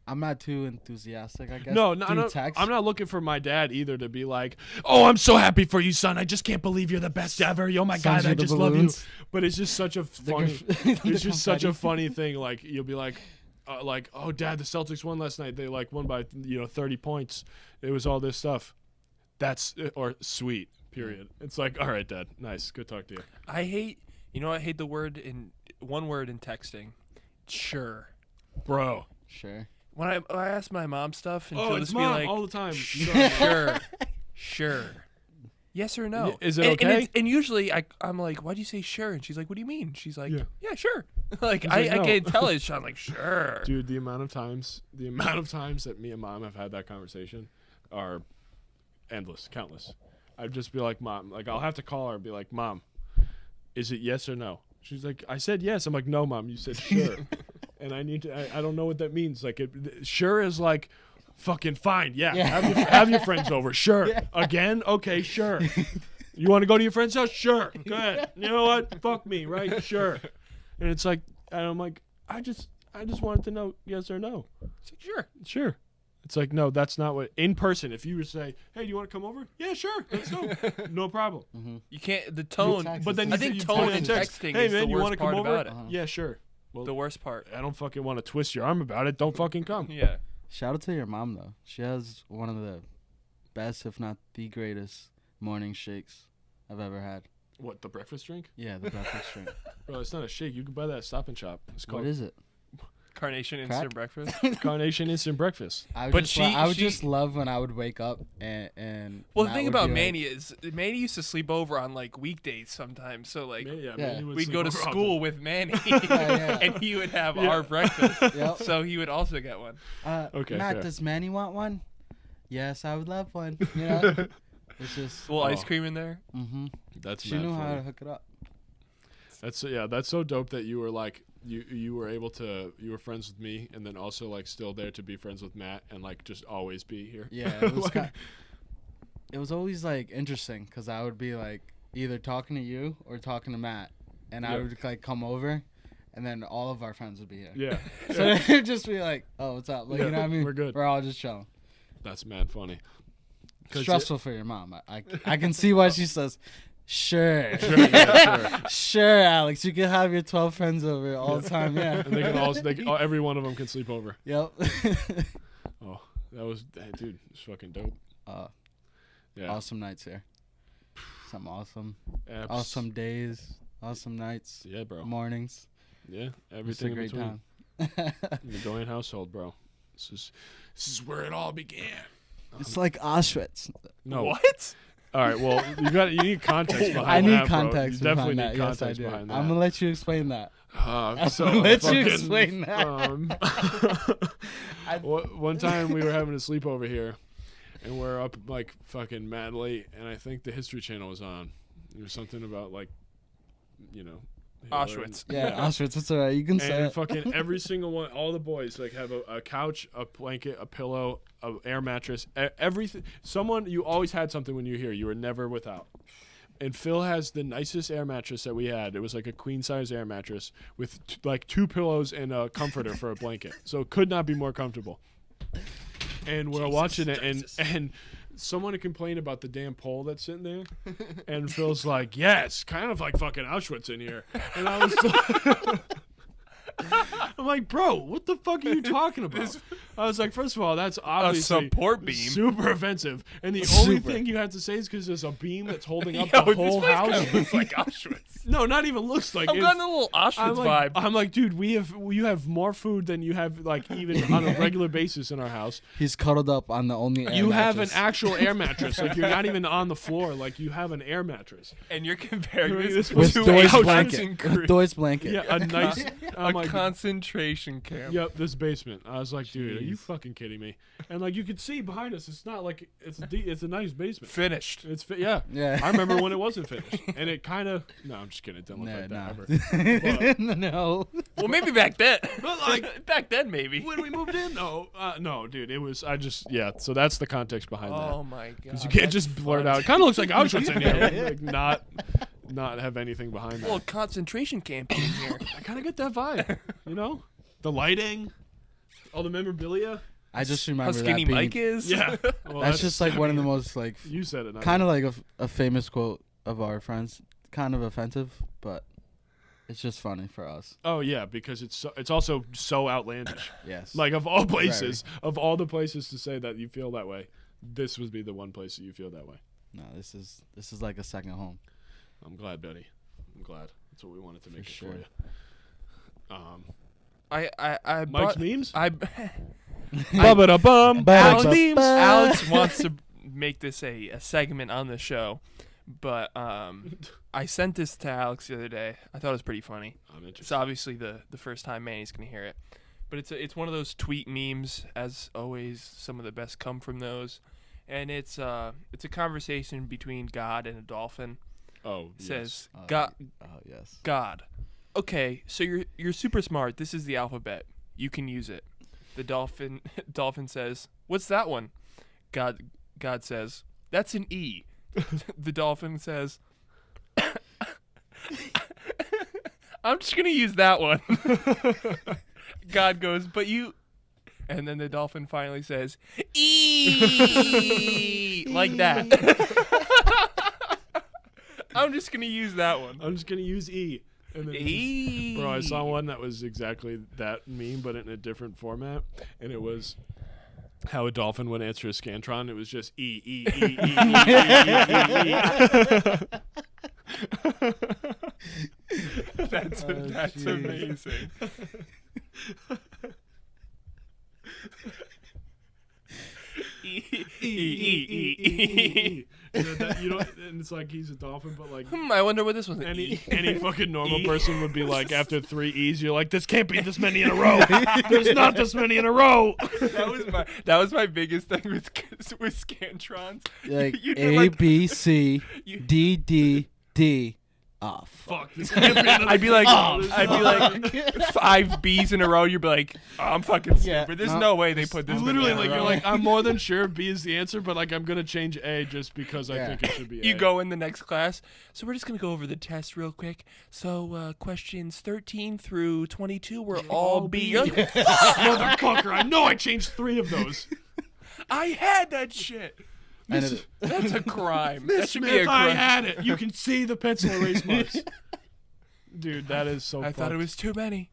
I'm not too enthusiastic, I guess. No, through text. I'm not looking for my dad either to be like, oh, I'm so happy for you, son. I just can't believe you're the best ever. Oh my Sends God, you I the just love you. balloons. But it's just such a The funny, conf- the it's just such a confetti. funny thing. Like you'll be like, oh, Dad, the Celtics won last night. They like won by 30 points. It was all this stuff. That's or sweet. Period. It's like, all right, Dad, nice, good talk to you. I hate the one word in texting. Sure. Bro. Sure. When I ask my mom stuff and Oh, she'll it's just be mom like, all the time. sure. Yes or no? Is it and, okay? And usually I'm like, why do you say sure? And she's like, what do you mean? She's like, Yeah. yeah, sure. Like He's I like, no. can't tell it. I'm like, sure. Dude, the amount of times that me and Mom have had that conversation are endless, countless. I'd just be like, Mom, like I'll have to call her and be like, Mom, is it yes or no? She's like, I said yes. I'm like, no, Mom, you said sure. And I don't know what that means. Like, sure is like, Fucking fine. Yeah. Yeah. Have your friends over. Sure. Yeah. Again? Okay, sure. You want to go to your friend's house? Sure. Go ahead. You know what? Fuck me, right? Sure. And it's like, and I'm like, I just wanted to know yes or no. It's like, sure. Sure. It's like, no, that's not what, in person, if you were to say, hey, do you want to come over? Yeah, sure. Let's go. No problem. You can't, the tone. text. But then I you think you tone put it and in text. texting Hey, is man, the you worst want to come part over? about it. Yeah, sure. Well, The worst part. I don't fucking want to twist your arm about it. Don't fucking come. Yeah. Shout out to your mom though. She has one of the best, if not the greatest, morning shakes I've ever had. What, the breakfast drink? Yeah, the breakfast drink. Bro, it's not a shake. You can buy that at Stop and Shop. It's What called is it? Carnation Crack? instant breakfast. Carnation Instant Breakfast. I would But just, she- I would she- just love when I would wake up and Well, the Matt thing would about be like, Manny is Manny used to sleep over on like weekdays sometimes. So like Yeah, Yeah. Manny would we'd sleep go to over often. school with Manny, yeah. and he would have Yeah. our breakfast. Yep. So he would also get one. Okay, Matt, fair. does Manny want one? Yes, I would love one. You know, it's just. A little ice Oh. cream in there. Mm-hmm. That's She mad knew how funny. to hook it up. That's so dope that you were like you were able to you were friends with me and then also like still there to be friends with Matt and like just always be here. Yeah, it was. Like, It was always like interesting because I would be like either talking to you or talking to Matt, and I Yeah. would like come over, and then all of our friends would be here. yeah. So Yeah. it would just be like, oh, what's up? Like, Yeah, you know what I mean? we're good. We're all just chilling. That's mad funny. 'Cause Stressful for your mom. I can see why she says, sure. Sure, yeah, sure. Sure, Alex, you can have your 12 friends over all the time. Yeah. And they can also every one of them can sleep over. Yep. Oh, that was dude, it's fucking dope. Yeah. Awesome nights here. Some awesome Abs- days, awesome nights, Yeah, bro. mornings. Yeah, It's a everything in great between. time. The Madoian household, bro. This is where it all began. It's like Auschwitz. No. What? All right. Well, you need context behind I need that, bro. context You definitely behind need that. Yes, I context do. behind that. I'm gonna let you explain that. I'm so gonna let you fucking, explain that. One time we were having a sleepover here, and we're up like fucking mad late, and I think the History Channel was on. There was something about like, you know, Hitler Auschwitz. Yeah, Auschwitz. It's alright. You can say And it. fucking every single one, all the boys like have a couch, a blanket, a pillow, a air mattress, everything. Someone, you always had something when you were here. You were never without. And Phil has the nicest air mattress that we had. It was like a queen size air mattress with like 2 pillows and a comforter for a blanket. So it could not be more comfortable. And we're watching it, and someone had complained about the damn pole that's sitting there. And Phil's like, yeah, it's kind of like fucking Auschwitz in here. And I was like, I'm like, bro, what the fuck are you talking about? I was like, first of all, that's obviously support beam. super offensive. And the only Super. thing you have to say is because there's a beam that's holding up Yo, the this whole place house. kinda looks like Auschwitz. No, not even looks like I'm it. getting a little Auschwitz vibe. I'm like, dude, you have more food than you have like even on a regular basis in our house. He's cuddled up on the only air You have an mattress. actual air mattress. Like you're not even on the floor. Like you have an air mattress. And you're comparing Right, this this with to Doy's Auschwitz blanket. in With Korea. Doy's blanket. Yeah, a nice. I'm A like, concentration camp. yep, this basement. I was like, dude, are you Jeez. fucking kidding me? And like you could see behind us, it's not like it's a nice basement. Finished. It's yeah. Yeah. I remember when it wasn't finished, and it kind of. No, I'm just kidding. It didn't look like that ever. No. Well, maybe back then. But, like, back then, maybe. When we moved in, though, no, dude, it was. I just So that's the context behind that. Oh my god. Because you can't just blurt out. It kind of looks like Auschwitz in here. Yeah. Like not have anything behind that. Well, concentration camp in here. I kind of get that vibe. You know, the lighting, all the memorabilia. I just How remember skinny that being, Mike is. Yeah, well, That's just like one of the most like You said it. Not kind me. of like a famous quote of our friends. Kind of offensive, but it's just funny for us. Oh yeah, because it's also so outlandish. Yes. Like of all places, of all the places to say that you feel that way, this would be the one place that you feel that way. No, this is like a second home. I'm glad, Betty. I'm glad. That's what we wanted to make For it for sure. you. I Mike's brought, memes. I Ba-ba-da-bum. Alex- Alex wants to make this a segment on the show, but I sent this to Alex the other day. I thought it was pretty funny. I'm It's interested. obviously the first time Manny's gonna hear it, but it's one of those tweet memes. As always, some of the best come from those, and it's a conversation between God and a dolphin. Oh, It says Oh, God. Oh yes. God. Okay, so you're super smart. This is the alphabet. You can use it. The dolphin says, "What's that one?" God says, "That's an E." The dolphin says, "I'm just gonna use that one." God goes, "But you," and then the dolphin finally says, "E," like that. I'm just gonna use that one. I'm just gonna use E. And then E. bro, I saw one that was exactly that meme, but in a different format, and it was how a dolphin would answer a scantron. It was just E E E E E E E. That's amazing. E E E E. You know, and it's like he's a dolphin, but like I wonder what this one's. any fucking normal person would be like, after 3 E's, you're like, this can't be this many in a row. There's not this many in a row. That was my biggest thing with scantrons. Like You'd be A like- B C D D D. Oh Fuck. This can't be another I'd be like, Oh, I'd be like 5 B's in a row. You'd be like, oh, I'm fucking Yeah, stupid. There's no. no way they put this. literally in a like row. you're like, I'm more than sure B is the answer, but like I'm gonna change A just because I Yeah. think it should be A. You go in the next class. So we're just gonna go over the test real quick. So questions 13 through 22 were all B. You're like, Motherfucker, I know I changed 3 of those. I had that shit. And That's a crime. That Miss should be a Smith, I crime. had it. You can see the pencil erase marks. Dude, that is so I fucked. thought it was too many.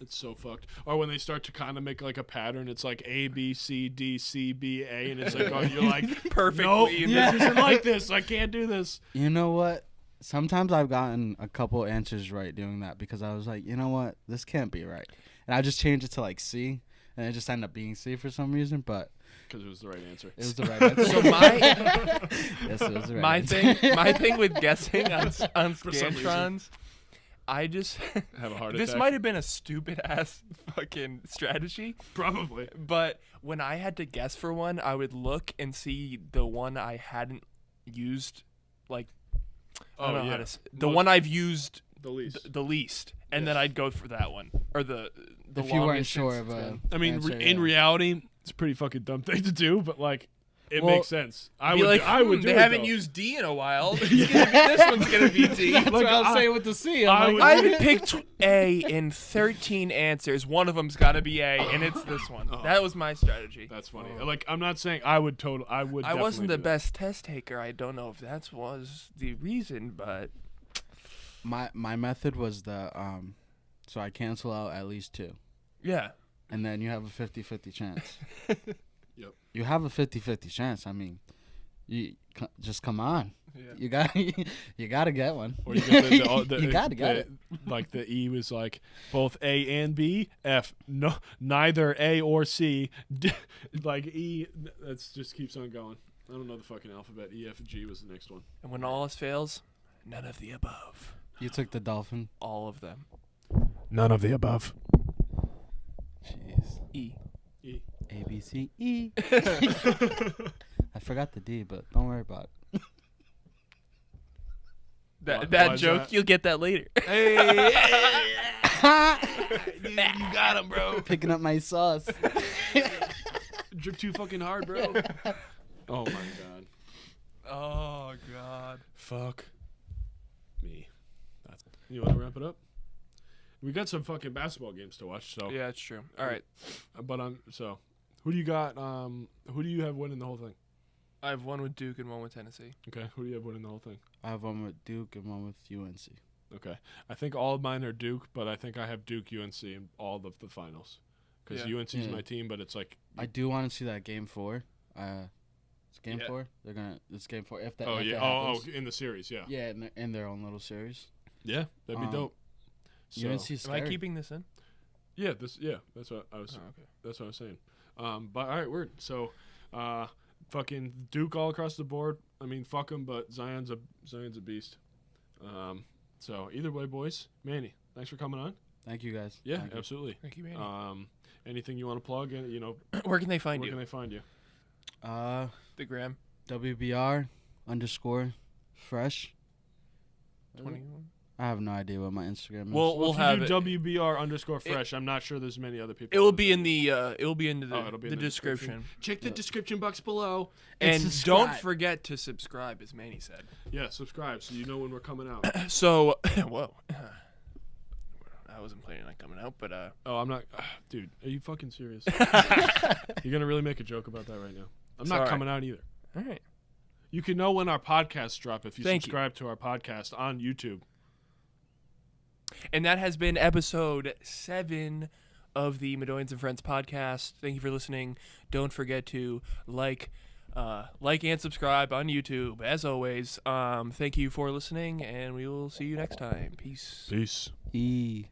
It's so fucked. Or when they start to kind of make like a pattern, it's like A, B, C, D, C, B, A, and it's like, oh, you're like, Perfectly. nope, in this the- isn't like this. I can't do this. You know what? Sometimes I've gotten a couple answers right doing that because I was like, you know what? This can't be right. And I just changed it to like C, and it just ended up being C for some reason, but Because it was the right answer. it was the right answer. So my Yes, it was the right my answer. thing with guessing on some reason. scantrons, I just Have a heart this attack. might have been a stupid ass fucking strategy, Probably. but when I had to guess for one, I would look and see the one I hadn't used, like I don't know how to the Most- one I've used The least. the least, and then Yes. I'd go for that one or the If you weren't longest sure since of it's a, been. I mean, answer, in yeah. reality, it's a pretty fucking dumb thing to do, but like, it Well, makes sense. I Be would. like, I would do they it, haven't though. used D in a while. This one's gonna be D. That's Like, what I was I- saying with the C. I I'm would- like, I haven't picked A in 13 answers. One of them's got to be A, and it's this one. Oh. That was my strategy. That's funny. Like, I'm not saying I would total. I would. I wasn't the definitely do that. best test taker. I don't know if that was the reason, but my method was the so I cancel out at least 2, yeah. and then you have a 50-50 chance. Yep. You have a 50-50 chance. I mean, just come on. Yeah. You gotta get one. Or you get You gotta get it. Like the E was like both A and B. F no, neither A or C. Like E, that's just keeps on going. I don't know the fucking alphabet. E, F, G was the next one. And when all else fails, none of the above. You took the dolphin. All of them. None of the above. Jeez. E. E. A B C E. I forgot the D, but don't worry about it. That Why is joke, that? you'll get that later. Hey, you got him, bro. Picking up my sauce. Drip too fucking hard, bro. Oh my god. Oh, God. Fuck me. You want to wrap it up? We got some fucking basketball games to watch, so. Yeah, it's true. All right. But so, who do you got? Who do you have winning the whole thing? I have one with Duke and one with Tennessee. Okay, who do you have winning the whole thing? I have one with Duke and one with UNC. Okay, I think all of mine are Duke, but I think I have Duke, UNC, in all of the finals. Because Yeah. UNC is Yeah. my team, but it's like. I do want to see that game 4. It's game Yeah. 4. It's game 4. If that. Oh if yeah. it Oh, happens. in the series, yeah. Yeah, in their own little series. Yeah, that'd be dope. So, UNC Am I scary. keeping this in? Yeah, that's what I was. Oh, okay. That's what I was saying. But all right, word. So, fucking Duke all across the board. I mean, fuck him, but Zion's a beast. So either way, boys. Manny, thanks for coming on. Thank you guys. Yeah, Thank you. absolutely. Thank you, Manny. Anything you want to plug? You know, Where can they find where you? can they find you? The gram. WBR_fresh. 21. I have no idea what my Instagram is. We'll if have you it. do WBR_fresh, I'm not sure there's many other people. It will be in the it'll be in the, it'll be in the description. Check the description box below. And subscribe. don't forget to subscribe, as Manny said. Yeah, subscribe so you know when we're coming out. So, whoa. I wasn't planning on coming out, but Oh, I'm not. Dude, are you fucking serious? You're gonna really make a joke about that right now? I'm not Sorry. coming out either. all right. You can know when our podcasts drop if you Thank you. subscribe to our podcast on YouTube. And that has been episode 7 of the Madoians and Friends podcast. Thank you for listening. Don't forget to like and subscribe on YouTube. As always, thank you for listening, and we will see you next time. Peace. Peace. E.